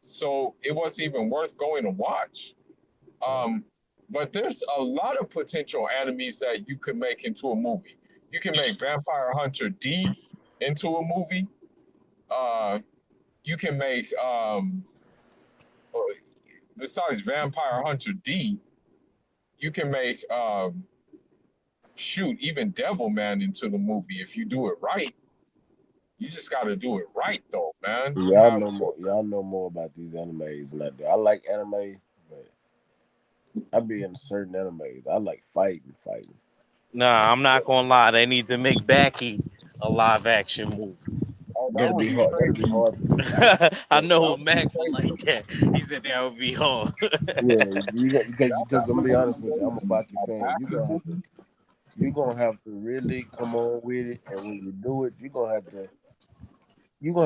Speaker 2: So it wasn't even worth going to watch. But there's a lot of potential animes that you could make into a movie. You can make Vampire Hunter D into a movie. You can make, besides Vampire Hunter D, you can make, even Devilman into the movie if you do it right. You just got to do it right, though, man.
Speaker 3: Y'all know more about these animes than I do. I like anime, but I be in certain animes. I like fighting.
Speaker 1: Nah, I'm not gonna lie. They need to make Backy a live action movie.
Speaker 2: Oh, that
Speaker 3: That'll
Speaker 2: would
Speaker 3: be
Speaker 2: be
Speaker 3: hard. That'll be
Speaker 2: crazy.
Speaker 3: hard to do.
Speaker 1: I
Speaker 2: That
Speaker 1: know
Speaker 2: would be
Speaker 1: Mac would like
Speaker 2: crazy.
Speaker 1: that. He said that would be hard.
Speaker 3: Yeah, because I'm
Speaker 2: That
Speaker 3: gonna be
Speaker 2: would
Speaker 3: honest
Speaker 2: be
Speaker 3: with you. I'm a
Speaker 2: amazing.
Speaker 3: Baki
Speaker 2: A
Speaker 3: fan.
Speaker 2: Baki movie.
Speaker 3: You gonna have to really come on with it, and when you do it, you gonna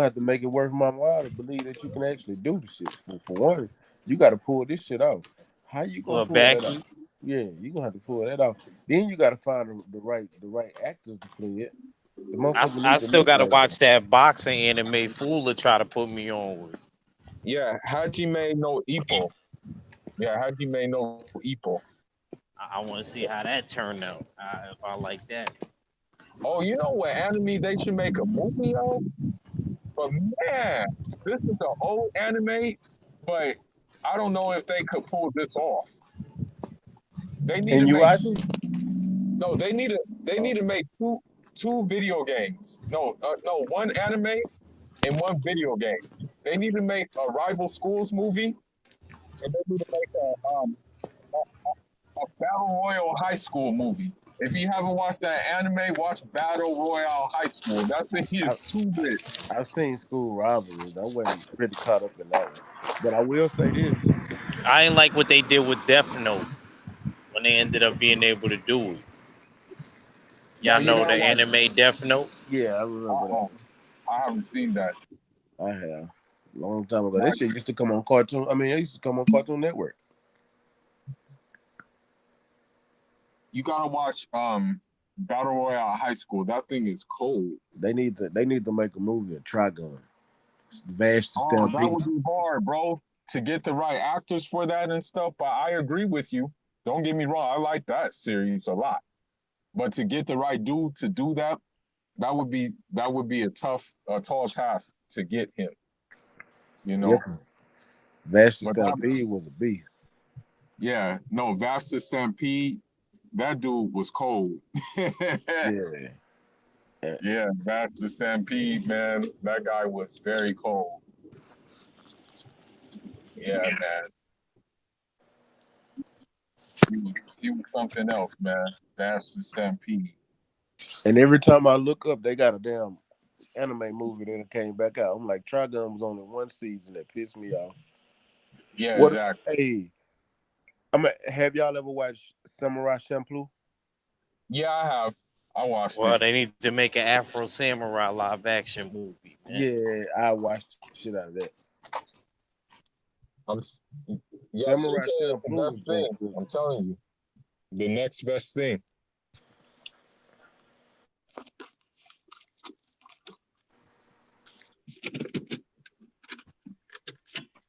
Speaker 3: have to make it worth my while to believe that you can actually do the shit. For one, you got to pull this shit off. How you gonna
Speaker 1: Well,
Speaker 3: pull that off?
Speaker 1: Backy,
Speaker 3: Yeah, you gonna have to pull that off. Then you got to find the right actors to play it. The motherfucker
Speaker 1: I
Speaker 3: need to
Speaker 1: still
Speaker 3: look
Speaker 1: gotta
Speaker 3: like
Speaker 1: watch that boxing anime. Fool to try to put me on with.
Speaker 2: Yeah, Hajime no Ippo. Yeah, Hajime no Ippo.
Speaker 1: I want to see how that turned out. If I like that.
Speaker 2: Oh, you know what anime they should make a movie of? But man, this is an old anime, but I don't know if they could pull this off. They need to
Speaker 3: and you
Speaker 2: make
Speaker 3: watch
Speaker 2: two.
Speaker 3: it.
Speaker 2: No, they need to make two video games. No, one anime and one video game. They need to make a rival schools movie, and they need to make a battle royal high school movie. If you haven't watched that anime, watch Battle Royale High School. That thing
Speaker 3: I,
Speaker 2: is too lit.
Speaker 3: I've seen School Rivalries. I wasn't really caught up in that one, but I will say this.
Speaker 1: I ain't like what they did with Death Note when they ended up being able to do it.
Speaker 2: Now
Speaker 1: Y'all
Speaker 2: you
Speaker 1: know
Speaker 3: Yeah,
Speaker 1: the
Speaker 2: gotta watch.
Speaker 1: anime Death Note?
Speaker 3: yeah, I remember that
Speaker 2: Uh-uh,
Speaker 3: one.
Speaker 2: I haven't seen that.
Speaker 3: I have long time ago.
Speaker 2: Now
Speaker 3: That shit used to come on Cartoon. I mean, it used to come on Cartoon Network.
Speaker 2: you gotta watch Battle Royale High School. That thing is cold.
Speaker 3: They need to make a movie of Trigun, Vash the
Speaker 2: Oh, that
Speaker 3: Stampede.
Speaker 2: would be hard, bro, to get the right actors for that and stuff. But I agree with you. Don't get me wrong. I like that series a lot. But to get the right dude to do that, that would be a tall task to get him. You
Speaker 3: Yeah,
Speaker 2: know.
Speaker 3: 'cause Vash the
Speaker 2: But that,
Speaker 3: Stampede was a beast.
Speaker 2: yeah, no, Vasta Stampede, that dude was cold.
Speaker 3: Yeah, and,
Speaker 2: Yeah, Vasta Stampede, man, that guy was very cold. Yeah, man, he was something else, man. Vasta Stampede.
Speaker 3: and every time I look up, they got a damn anime movie that came back out. I'm like, Trigun was only one season that pissed me off.
Speaker 2: Yeah,
Speaker 3: What?
Speaker 2: exactly.
Speaker 3: Hey, I'm. Have y'all ever watched Samurai Champloo?
Speaker 2: Yeah, I have. I watched
Speaker 1: Well,
Speaker 2: it.
Speaker 1: they need to make an Afro Samurai live action movie, man.
Speaker 3: Yeah, I watched the shit out of that.
Speaker 2: I'm,
Speaker 3: Samurai
Speaker 2: Yasuke is the
Speaker 3: Champloo was
Speaker 2: best
Speaker 3: damn
Speaker 2: thing.
Speaker 3: good.
Speaker 2: I'm telling you, the next best thing.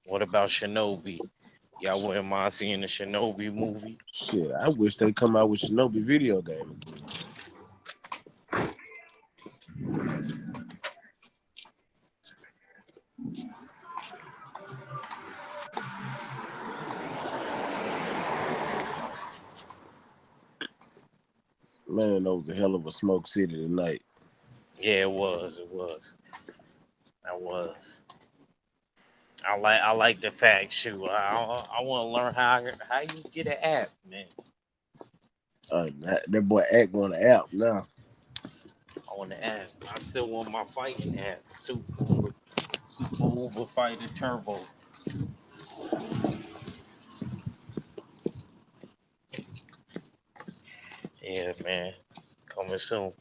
Speaker 1: What about Shinobi? Y'all wouldn't mind seeing the Shinobi movie?
Speaker 3: Shit, I wish they come out with Shinobi video game again. Man, that was a hell of a smoke city tonight.
Speaker 1: Yeah, it was. It was. That was. I like the fact shoot. I want to learn how you get an app, man.
Speaker 3: That boy act on the app now.
Speaker 1: I want the app. I still want my fighting app too. Super Uber Fighter Turbo. Yeah, man. Coming soon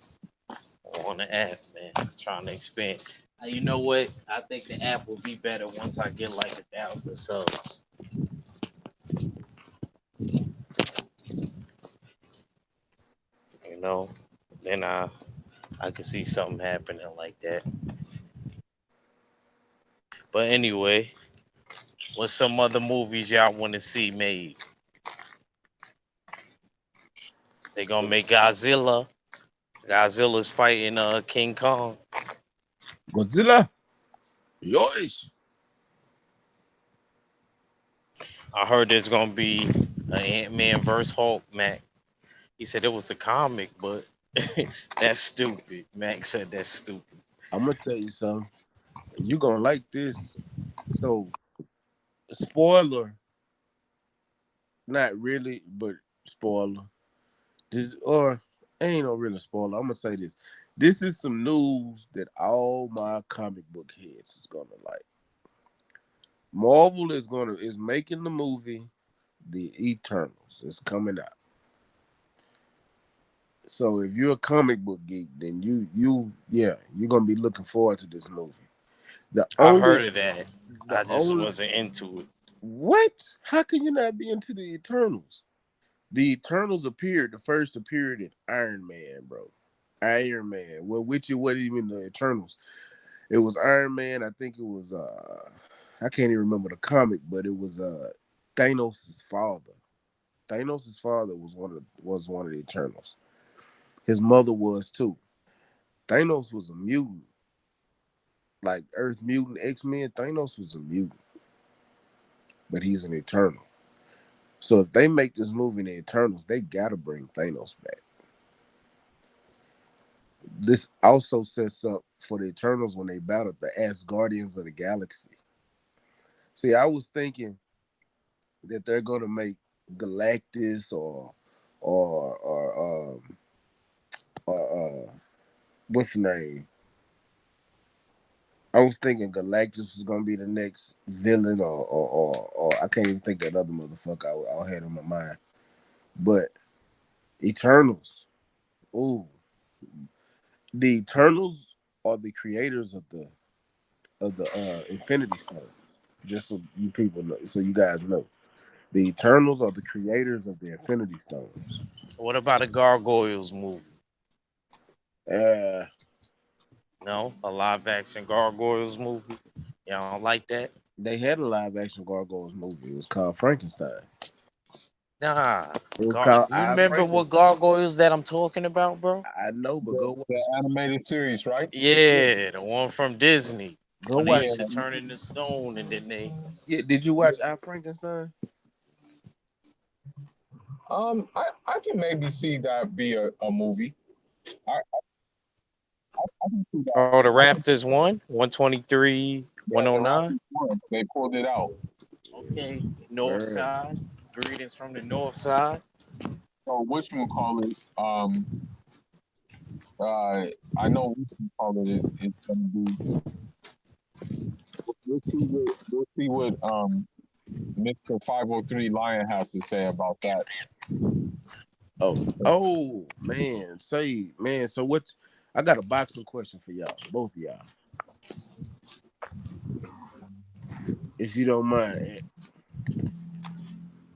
Speaker 1: on the app, man. Trying to expand. You know what? I think the app will be better once I get like 1,000 subs. You know, then I can see something happening like that. But anyway, what's some other movies y'all want to see made? They gonna make Godzilla. Godzilla's fighting King Kong.
Speaker 3: Godzilla, yoish.
Speaker 1: I heard there's gonna be an Ant-Man versus Hulk, Mac. He said it was a comic, but that's stupid. Mac said that's stupid.
Speaker 3: I'm gonna tell you something. You gonna like this. So, spoiler. Not really, but spoiler. This or ain't no really spoiler. I'm gonna say this. This is some news that all my comic book heads is gonna like. Marvel is making the movie The Eternals. It's coming out. So if you're a comic book geek, then you're gonna be looking forward to this movie. The
Speaker 1: I
Speaker 3: only
Speaker 1: heard of that.
Speaker 3: the
Speaker 1: I just
Speaker 3: only
Speaker 1: wasn't into it.
Speaker 3: what? How can you not be into the Eternals? The Eternals appeared. The first appeared in Iron Man, bro. Iron Man. Well, which it wasn't even the Eternals. It was Iron Man. I think it was. I can't even remember the comic, but it was Thanos' father. Thanos' father was one of the Eternals. His mother was too. Thanos was a mutant, like Earth mutant X-Men. Thanos was a mutant, but he's an Eternal. So if they make this movie in the Eternals, they gotta bring Thanos back. This also sets up for the Eternals when they battled the Asgardians of the Galaxy. See, I was thinking that they're gonna make Galactus or what's the name? I was thinking Galactus was gonna be the next villain, or I can't even think of that other motherfucker I had in my mind. But Eternals, ooh, the Eternals are the creators of the Infinity Stones. Just so you people know, so you guys know, the Eternals are the creators of the Infinity Stones.
Speaker 1: What about a Gargoyles movie?
Speaker 3: Uh,
Speaker 1: No, a live action Gargoyles movie. Y'all don't like that?
Speaker 3: they had a live action Gargoyles movie. It was called Frankenstein.
Speaker 1: Nah.
Speaker 3: It was called
Speaker 1: You
Speaker 3: I
Speaker 1: remember
Speaker 3: Frankenstein.
Speaker 1: what gargoyles that I'm talking about, bro?
Speaker 3: I know, but
Speaker 2: The,
Speaker 3: go
Speaker 2: the
Speaker 3: watch.
Speaker 2: animated series, right?
Speaker 3: Yeah,
Speaker 1: Yeah, the one from Disney.
Speaker 3: go
Speaker 1: When they
Speaker 2: Yeah.
Speaker 3: watch.
Speaker 1: used to turn into stone and then they
Speaker 3: Yeah, did you watch I Frankenstein?
Speaker 2: I can maybe see that be a movie. I can see that.
Speaker 1: Oh, the
Speaker 2: I can,
Speaker 1: Raptors won 123,
Speaker 2: yeah, the
Speaker 1: 109.
Speaker 2: Raptors won. They pulled it out.
Speaker 1: Okay. North
Speaker 3: Bruh.
Speaker 1: side. Greetings from the north side.
Speaker 2: So which one call it? I know which one call it. It's gonna be. We'll see what Mr. 503 Lion has to say about that.
Speaker 3: Oh man, say man. So what's? I got a boxing question for y'all, both of y'all, if you don't mind.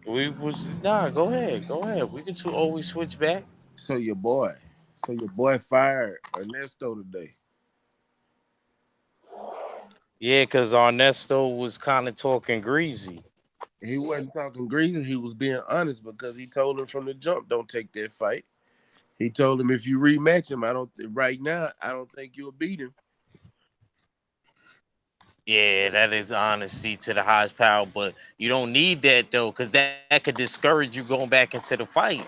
Speaker 1: We was nah. Go ahead, go ahead. We can always switch back.
Speaker 3: So your boy fired Ernesto today.
Speaker 1: Yeah, cause Ernesto was kind of talking greasy.
Speaker 3: He wasn't talking greasy. He was being honest because he told him from the jump, don't take that fight. He told him if you rematch him, I don't right now. I don't think you'll beat him.
Speaker 1: Yeah, that is honesty to the highest power, but you don't need that though, cause that could discourage you going back into the fight.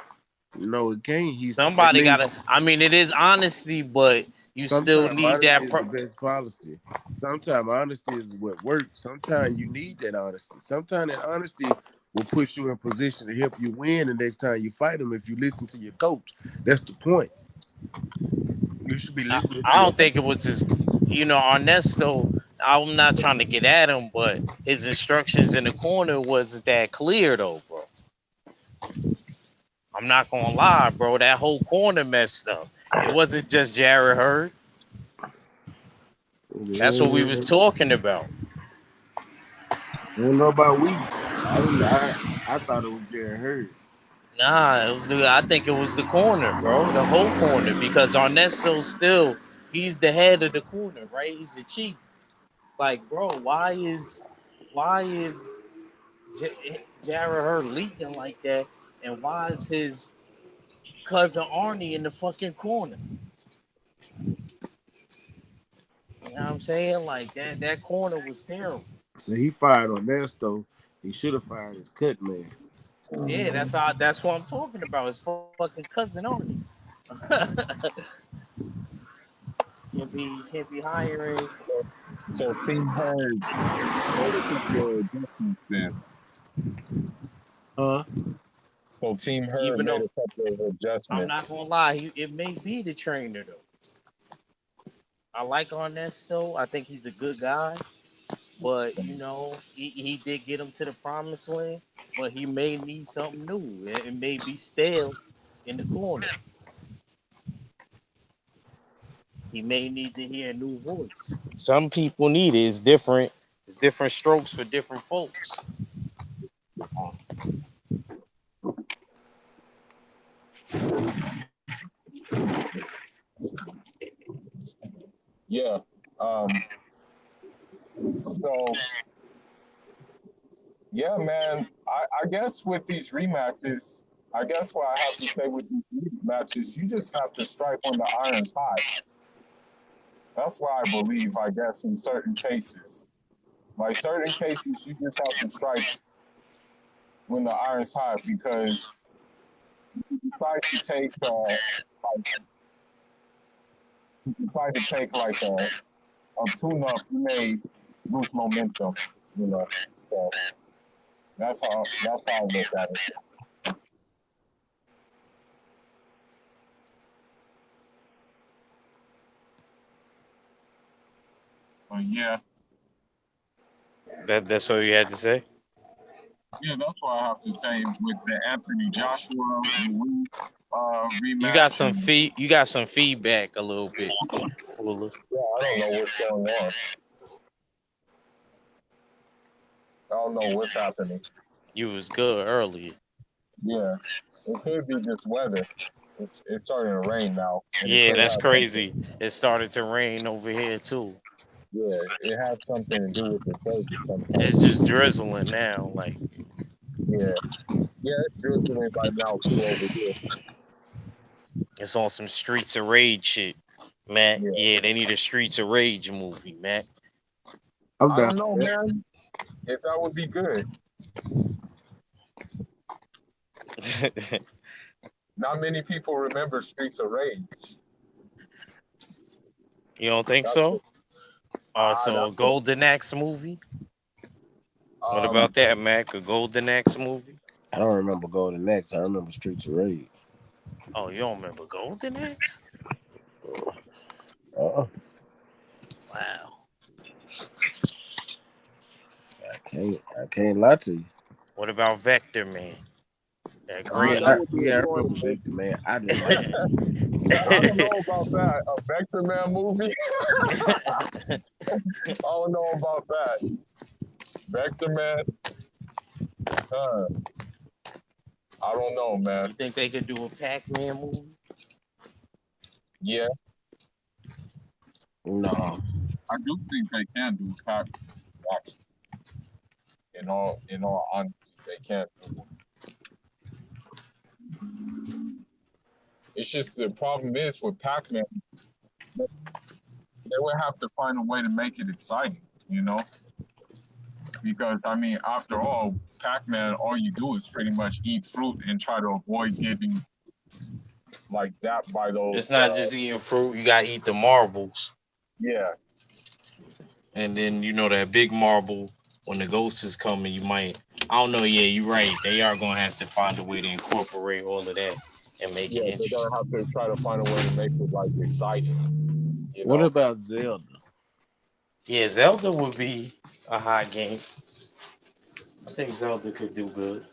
Speaker 3: No, it can't. That
Speaker 1: Somebody
Speaker 3: means
Speaker 1: gotta. I mean, it is honesty, but you still
Speaker 3: sometimes
Speaker 1: need
Speaker 3: honesty
Speaker 1: that.
Speaker 3: is the best policy. Sometimes honesty is what works. Sometimes you need that honesty. Sometimes that honesty will push you in position to help you win the next time you fight him if you listen to your coach. That's the point. You should be listening
Speaker 1: I
Speaker 3: to your
Speaker 1: don't
Speaker 3: coach.
Speaker 1: think it was just, Ernesto. I'm not trying to get at him, but his instructions in the corner wasn't that clear though, bro. I'm not gonna lie, bro. That whole corner messed up. It wasn't just Jared Hurd. That's what we was
Speaker 3: Yeah.
Speaker 1: talking about.
Speaker 3: I don't know about we. I didn't. I thought it was Jerry Hurd.
Speaker 1: Nah, I think it was the corner, bro. The whole corner because Ernesto still he's the head of the corner, right? He's the chief. Like, bro, why is Jared Hurd leaking like that, and why is his cousin Arnie in the fucking corner? You know what I'm saying? Like that corner was terrible.
Speaker 3: So he fired on Nesto. He should have fired his cut man.
Speaker 1: Yeah, that's what I'm talking about. His fucking cousin Arnie. Can't be hiring.
Speaker 2: So Team Herd, what was your adjustments then?
Speaker 3: Huh?
Speaker 2: So Team Her
Speaker 4: Even
Speaker 2: made
Speaker 4: though
Speaker 2: a couple of
Speaker 4: I'm not
Speaker 2: adjustments.
Speaker 4: gonna lie, it may be the trainer though. I like Ernesto. I think he's a good guy, but he did get him to the promised land. But he may need something new. It may be stale in the corner. He may need to hear a new voice. Some people need it. It's different. It's different strokes for different folks.
Speaker 2: Yeah. Um. So yeah, man. I guess with these rematches, I guess what I have to say with these rematches, you just have to strike when the iron's hot. That's why I believe, I guess, in certain cases. Like certain cases, you just have to strike when the iron's hot because you decide to take like you decide to take like a tune up, you may lose momentum, you know. So that's how I look at it. But yeah,
Speaker 4: That's what you had to say.
Speaker 2: yeah, that's what I have to say with the Anthony Joshua Louis
Speaker 4: You got
Speaker 2: rematch.
Speaker 4: some
Speaker 2: And
Speaker 4: feed. You got some feedback a little bit, Fuller.
Speaker 2: yeah, I don't know what's going on. I don't know what's happening.
Speaker 4: You was good earlier.
Speaker 2: Yeah, it could be this weather. It's starting to rain now, and it
Speaker 4: Yeah,
Speaker 2: could
Speaker 4: that's
Speaker 2: have something.
Speaker 4: crazy. It started to rain over here too.
Speaker 2: Yeah, it has something to do with the service
Speaker 4: It's
Speaker 2: sometimes.
Speaker 4: just drizzling now. Like
Speaker 2: Yeah, yeah, it's drizzling right now too over here.
Speaker 4: it's on some Streets of Rage shit, Matt.
Speaker 2: Yeah,
Speaker 4: Yeah, they need a Streets of Rage movie, Matt.
Speaker 3: I'm
Speaker 2: I
Speaker 3: down
Speaker 2: don't know,
Speaker 3: for that.
Speaker 2: man. If that would be good. Not many people remember Streets of Rage.
Speaker 4: You don't think
Speaker 2: That's
Speaker 4: so? So a
Speaker 2: that's it.
Speaker 4: Golden Axe movie. What
Speaker 2: Um,
Speaker 4: about that, Mac? A Golden Axe movie?
Speaker 3: I don't remember Golden Axe. I remember Streets of Rage.
Speaker 4: Oh, you don't remember Golden Axe?
Speaker 3: Uh,
Speaker 4: Wow.
Speaker 3: I can't lie to you.
Speaker 4: What about Vector Man? That
Speaker 3: Yeah,
Speaker 4: green.
Speaker 2: that would be
Speaker 3: yeah, I remember
Speaker 2: enjoyable.
Speaker 3: Victor, man. I didn't like it.
Speaker 2: I don't know about that. A Vector Man movie? I don't know about that. Vector Man? Uh, I don't know, man.
Speaker 4: You think they could do a Pac-Man movie?
Speaker 2: Yeah,
Speaker 3: No,
Speaker 2: I do think they can do Pac. Actually, in all honesty, they can do it. It's just the problem is with Pac-Man, they would have to find a way to make it exciting, you know? Because I mean, after all, Pac-Man, all you do is pretty much eat fruit and try to avoid getting like that by
Speaker 4: It's
Speaker 2: those.
Speaker 4: not just eating fruit. You gotta eat the marbles,
Speaker 2: Yeah,
Speaker 4: and then that big marble. When the ghost is coming, you might. I don't know. Yeah, you're right. They are gonna have to find a way to incorporate all of that and make it
Speaker 2: yeah, they're gonna
Speaker 4: interesting.
Speaker 2: have to try to find a way to make it like exciting, you
Speaker 3: what
Speaker 2: know?
Speaker 3: about Zelda?
Speaker 4: Yeah, Zelda would be a hot game. I think Zelda could do good.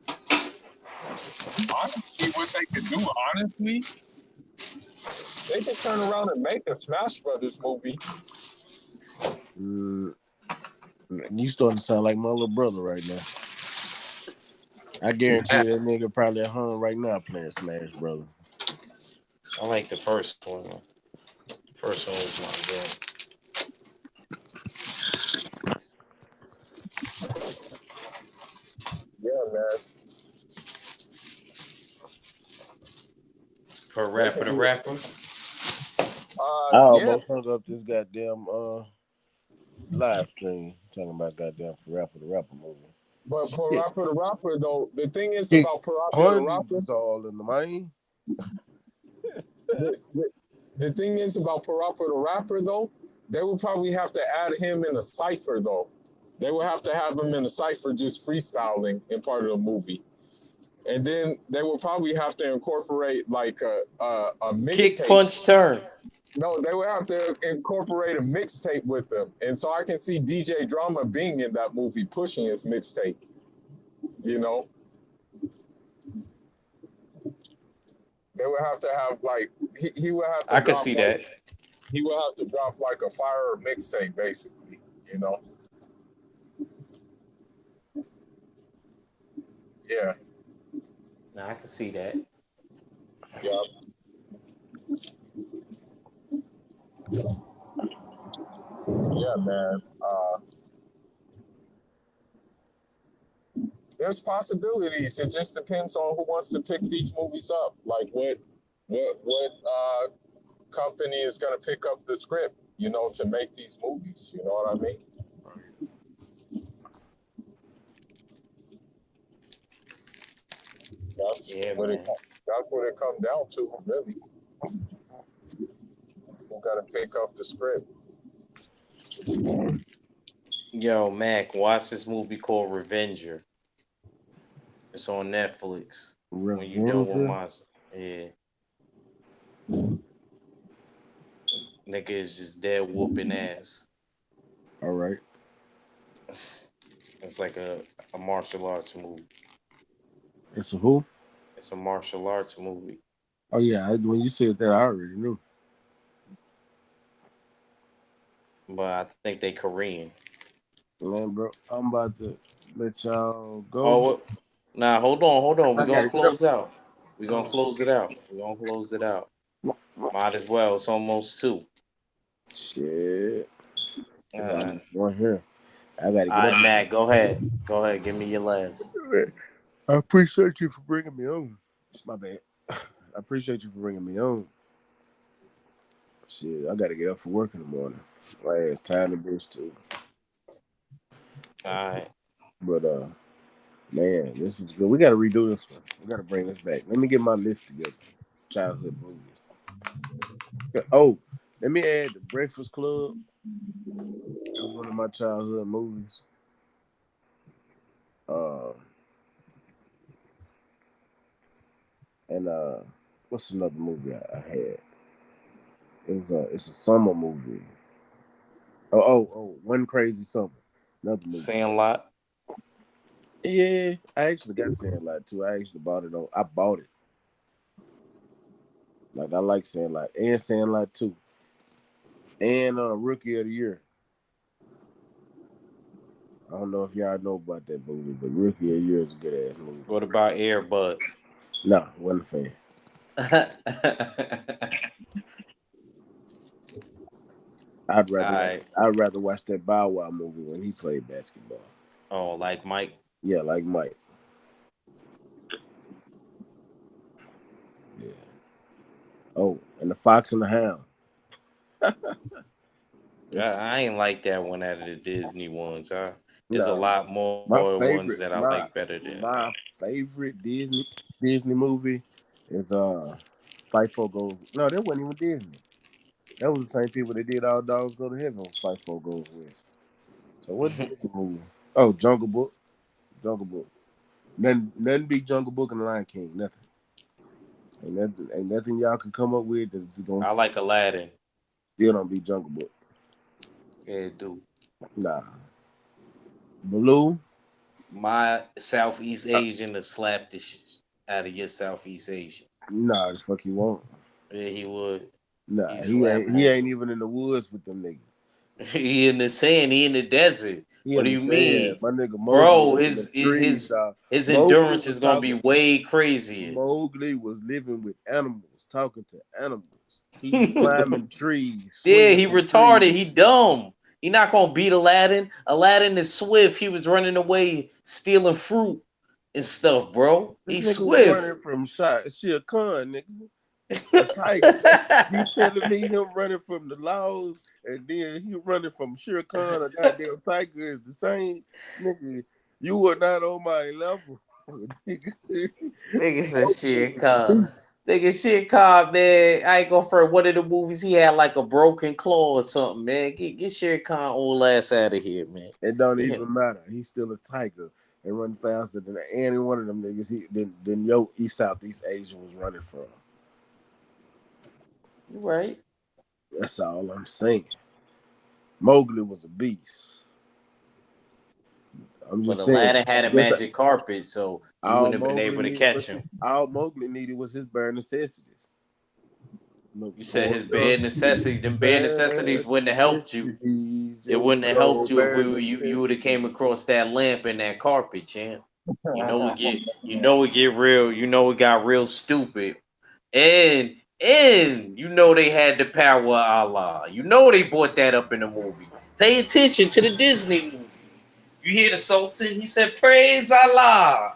Speaker 2: Honestly, what they could do, honestly, they could turn around and make a Smash Brothers movie.
Speaker 3: Mm, you starting to sound like my little brother right now. I guarantee
Speaker 4: I,
Speaker 3: you that nigga probably at home right now playing Smash Brother.
Speaker 4: I like the first one. First one was my good.
Speaker 2: Yeah, man.
Speaker 4: Per
Speaker 2: They
Speaker 4: rapper
Speaker 2: could
Speaker 4: the
Speaker 2: do it.
Speaker 4: rapper.
Speaker 3: I
Speaker 2: Yeah,
Speaker 3: almost hung up this goddamn live stream talking about goddamn Rapper the Rapper movie.
Speaker 2: but
Speaker 3: Shit.
Speaker 2: Parappa the Rapper, though, the thing is
Speaker 3: It
Speaker 2: about Parappa the
Speaker 3: hundreds
Speaker 2: Rapper,
Speaker 3: is all in the main.
Speaker 2: the, the, the thing is about Parappa the Rapper, though, they would probably have to add him in a cipher, though. They would have to have him in a cipher just freestyling in part of the movie. And then they will probably have to incorporate like a
Speaker 4: Kick,
Speaker 2: mixtape.
Speaker 4: punch, turn.
Speaker 2: No, they will have to incorporate a mixtape with them. And so I can see DJ Drama being in that movie, pushing his mixtape. You know, they would have to have like he would have to
Speaker 4: I could
Speaker 2: drop
Speaker 4: see
Speaker 2: like
Speaker 4: that.
Speaker 2: he would have to drop like a fire mixtape, basically. You know, yeah,
Speaker 4: Nah, I could see that.
Speaker 2: yeah, yeah, man. There's possibilities. It just depends on who wants to pick these movies up. Like what company is going to pick up the script, to make these movies. You know what I mean? That's
Speaker 4: Yeah,
Speaker 2: what it
Speaker 4: man.
Speaker 2: that's what it comes down to, really. Who got to pick up the script?
Speaker 4: Yo, Mac, watch this movie called Revenger. It's on Netflix. When you done with
Speaker 3: Revenger.
Speaker 4: my, yeah, nigga is just dead whooping ass.
Speaker 3: All right.
Speaker 4: It's like a martial arts movie.
Speaker 3: It's a who?
Speaker 4: It's a martial arts movie.
Speaker 3: Oh yeah, when you said that, I already knew.
Speaker 4: But I think they Korean.
Speaker 3: Man, bro, I'm about to let y'all
Speaker 4: Oh,
Speaker 3: go.
Speaker 4: nah, hold on. We're
Speaker 3: I
Speaker 4: gonna
Speaker 3: gotta get up.
Speaker 4: close out. We're gonna close it out. We're gonna close it out. Might as well. It's almost 2.
Speaker 3: Shit,
Speaker 4: All
Speaker 3: it's
Speaker 4: right.
Speaker 3: almost one here. I gotta
Speaker 4: All
Speaker 3: get up.
Speaker 4: right, Mac, go ahead. Go ahead. Give me your last.
Speaker 3: I appreciate you for bringing me on. It's my bad. I appreciate you for bringing me on. Shit, I gotta get up for work in the morning. My ass time to bitch too.
Speaker 4: All right.
Speaker 3: But man, this was good. We gotta redo this one. We gotta bring this back. Let me get my list together. Childhood movies. Oh, let me add the Breakfast Club. It was one of my childhood movies. Uh, and what's another movie I had? It's a summer movie. Oh, One Crazy Summer. Another movie.
Speaker 4: Sandlot.
Speaker 3: Yeah, I actually got Sandlot too. I actually bought it on. I bought it. Like I like Sandlot and Sandlot too, and Rookie of the Year. I don't know if y'all know about that movie, but Rookie of the Year is a good ass movie.
Speaker 4: What about Airbud?
Speaker 3: Nah, wasn't a fan. I'd rather watch.
Speaker 4: Alright.
Speaker 3: I'd rather watch that Bow Wow movie when he played basketball.
Speaker 4: Oh, like Mike.
Speaker 3: Yeah, like Mike. Yeah. Oh, and the Fox and the Hound.
Speaker 4: I ain't like that one out of the Disney ones. There's a
Speaker 3: No,
Speaker 4: lot more ones that I like
Speaker 3: my
Speaker 4: better than that.
Speaker 3: my favorite Disney movie is Fight Goes. No, that wasn't even Disney. That was the same people that did All Dogs Go to Heaven. Was Fight Goes West. So what Disney movie? Oh, Jungle Book. Jungle Book. Nothing beat Jungle Book and the Lion King. Nothing. Ain't nothing y'all can come up with that's gonna
Speaker 4: I like Aladdin.
Speaker 3: still don't beat Jungle Book.
Speaker 4: Yeah, dude.
Speaker 3: Nah. Baloo.
Speaker 4: My Southeast Asian to slap the shit out of your Southeast Asian.
Speaker 3: Nah, the fuck he won't.
Speaker 4: Yeah, he would.
Speaker 3: Nah,
Speaker 4: He
Speaker 3: he
Speaker 4: slap
Speaker 3: ain't. He
Speaker 4: more.
Speaker 3: ain't even in the woods with them niggas.
Speaker 4: He in the sand. He in the desert.
Speaker 3: He
Speaker 4: What do you
Speaker 3: understand.
Speaker 4: mean,
Speaker 3: My nigga Mowgli
Speaker 4: bro?
Speaker 3: was in the trees, dog.
Speaker 4: His
Speaker 3: Mowgli
Speaker 4: endurance
Speaker 3: was
Speaker 4: is gonna be
Speaker 3: talking.
Speaker 4: way crazier.
Speaker 3: Mowgli was living with animals, talking to animals. He was
Speaker 4: Yeah,
Speaker 3: climbing trees, swinging
Speaker 4: he
Speaker 3: from trees.
Speaker 4: retarded. He dumb. He not gonna beat Aladdin. Aladdin is swift. He was running away, stealing fruit and stuff, bro.
Speaker 3: This
Speaker 4: He's
Speaker 3: nigga was
Speaker 4: swift.
Speaker 3: running from Shere Khan, nigga, a tiger. You telling me him running from the laws and then he running from Shere Khan, a goddamn tiger, is the same? Nigga, you are not on my level.
Speaker 4: Nigga said shit, car. Nigga shit, car, man. I ain't gonna for one of the movies he had like a broken claw or something, man. Get Shere Khan old ass out of here, man.
Speaker 3: It don't
Speaker 4: Yeah.
Speaker 3: even matter. He's still a tiger. They run faster than any one of them niggas than yo East Southeast Asian was running from.
Speaker 4: You right.
Speaker 3: That's all I'm saying. Mowgli was a beast. I'm
Speaker 4: But
Speaker 3: just saying.
Speaker 4: Aladdin had a
Speaker 3: Just
Speaker 4: magic carpet, so you
Speaker 3: all
Speaker 4: wouldn't have been
Speaker 3: Mowgli
Speaker 4: able to
Speaker 3: needed
Speaker 4: catch
Speaker 3: was
Speaker 4: him.
Speaker 3: all Mowgli needed was his bare necessities. Look
Speaker 4: You said
Speaker 3: for
Speaker 4: his
Speaker 3: the
Speaker 4: bare necessity, them bare
Speaker 3: bare
Speaker 4: necessities wouldn't have helped you.
Speaker 3: necessities.
Speaker 4: It
Speaker 3: Just
Speaker 4: wouldn't have
Speaker 3: no
Speaker 4: helped you if
Speaker 3: bare
Speaker 4: you would have came
Speaker 3: necessities.
Speaker 4: across that lamp and that carpet, champ. You know it get real, you know it got real stupid. And you know they had the power of Allah. You know they brought that up in the movie. Pay attention to the Disney movie. You hear the Sultan? He said, "Praise Allah."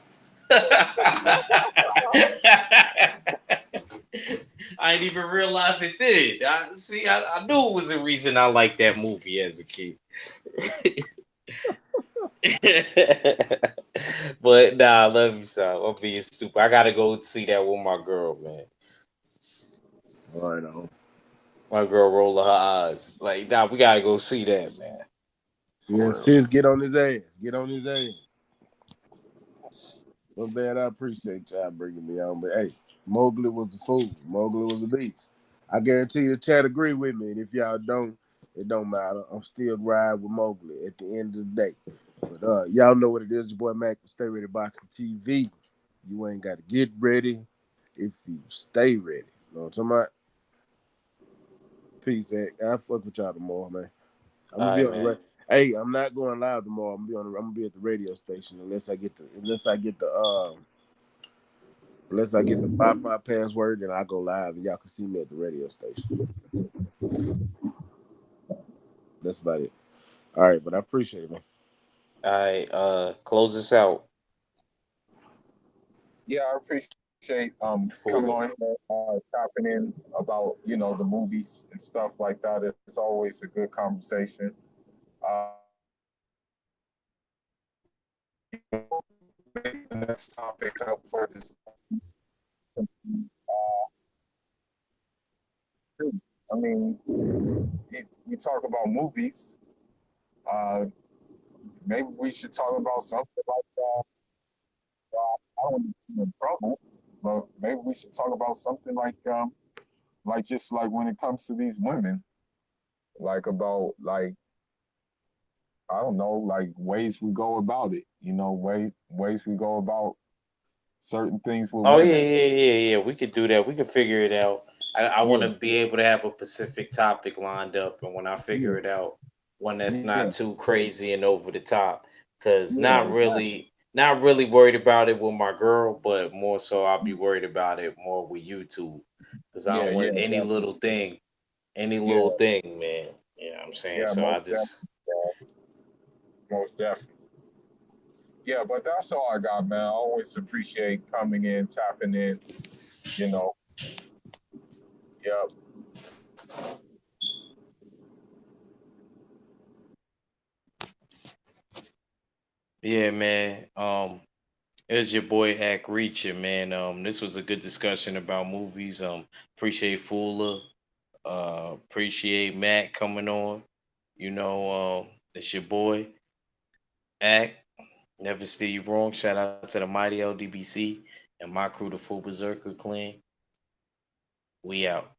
Speaker 4: I didn't even realize it did. I knew it was a reason I liked that movie as a kid. But nah, I love you, son. I'm being stupid. I gotta go see that with my girl, man.
Speaker 3: Right on.
Speaker 4: My girl rolling her eyes. Like, nah, we gotta go see that, man.
Speaker 3: Yeah,
Speaker 4: For real.
Speaker 3: sis, get on his ass. Get on his ass. Well, man, I appreciate y'all bringing me on, but hey, Mowgli was the fool. Mowgli was a beast. I guarantee the chat agree with me, and if y'all don't, it don't matter. I'm still riding with Mowgli at the end of the day. But y'all know what it is. Your boy Mac with Stay Ready Boxing TV. You ain't got to get ready if you stay ready. You know what I'm talking about? Peace, Zach. I fuck with y'all tomorrow, man. I'm
Speaker 4: All
Speaker 3: gonna be
Speaker 4: right,
Speaker 3: on the
Speaker 4: man.
Speaker 3: Hey, I'm not going live tomorrow. I'm gonna be at the radio station unless I get the Wi-Fi password, then I go live and y'all can see me at the radio station. That's about it. All right, but I appreciate it, man.
Speaker 4: All right, close this out.
Speaker 2: Yeah, I appreciate coming on
Speaker 4: Fuller.
Speaker 2: here, tapping in about the movies and stuff like that. It's always a good conversation. Maybe the next topic up for this. I mean, we talk about movies. Uh, maybe we should talk about something like I don't want to be in trouble, but maybe we should talk about something like just like when it comes to these women, like about like I don't know, like ways we go about it. Ways we go about certain things with
Speaker 4: Oh
Speaker 2: women.
Speaker 4: yeah. We could do that. We could figure it out. I want
Speaker 2: Yeah,
Speaker 4: to be able to have a specific topic lined up, and when I
Speaker 2: yeah,
Speaker 4: figure it out, one that's
Speaker 2: yeah,
Speaker 4: not too crazy and over the top, cause
Speaker 2: yeah, exactly.
Speaker 4: not really worried about it with my girl, but more so I'll be worried about it more with YouTube, cause I
Speaker 2: Yeah,
Speaker 4: don't
Speaker 2: yeah,
Speaker 4: want
Speaker 2: definitely.
Speaker 4: any little
Speaker 2: Yeah,
Speaker 4: thing, man. You know what I'm saying?
Speaker 2: yeah,
Speaker 4: So I
Speaker 2: most
Speaker 4: just
Speaker 2: definitely, most definitely. Yeah, but that's all I got, man. I always appreciate coming in, tapping in. You know, yeah.
Speaker 4: yeah, man. It's your boy Ack Reacher, man. This was a good discussion about movies. Appreciate Fuller. Appreciate Matt coming on. It's your boy Ack. Never steer you wrong. Shout out to the mighty LDBC and my crew, the Full Berserker Clan. We out.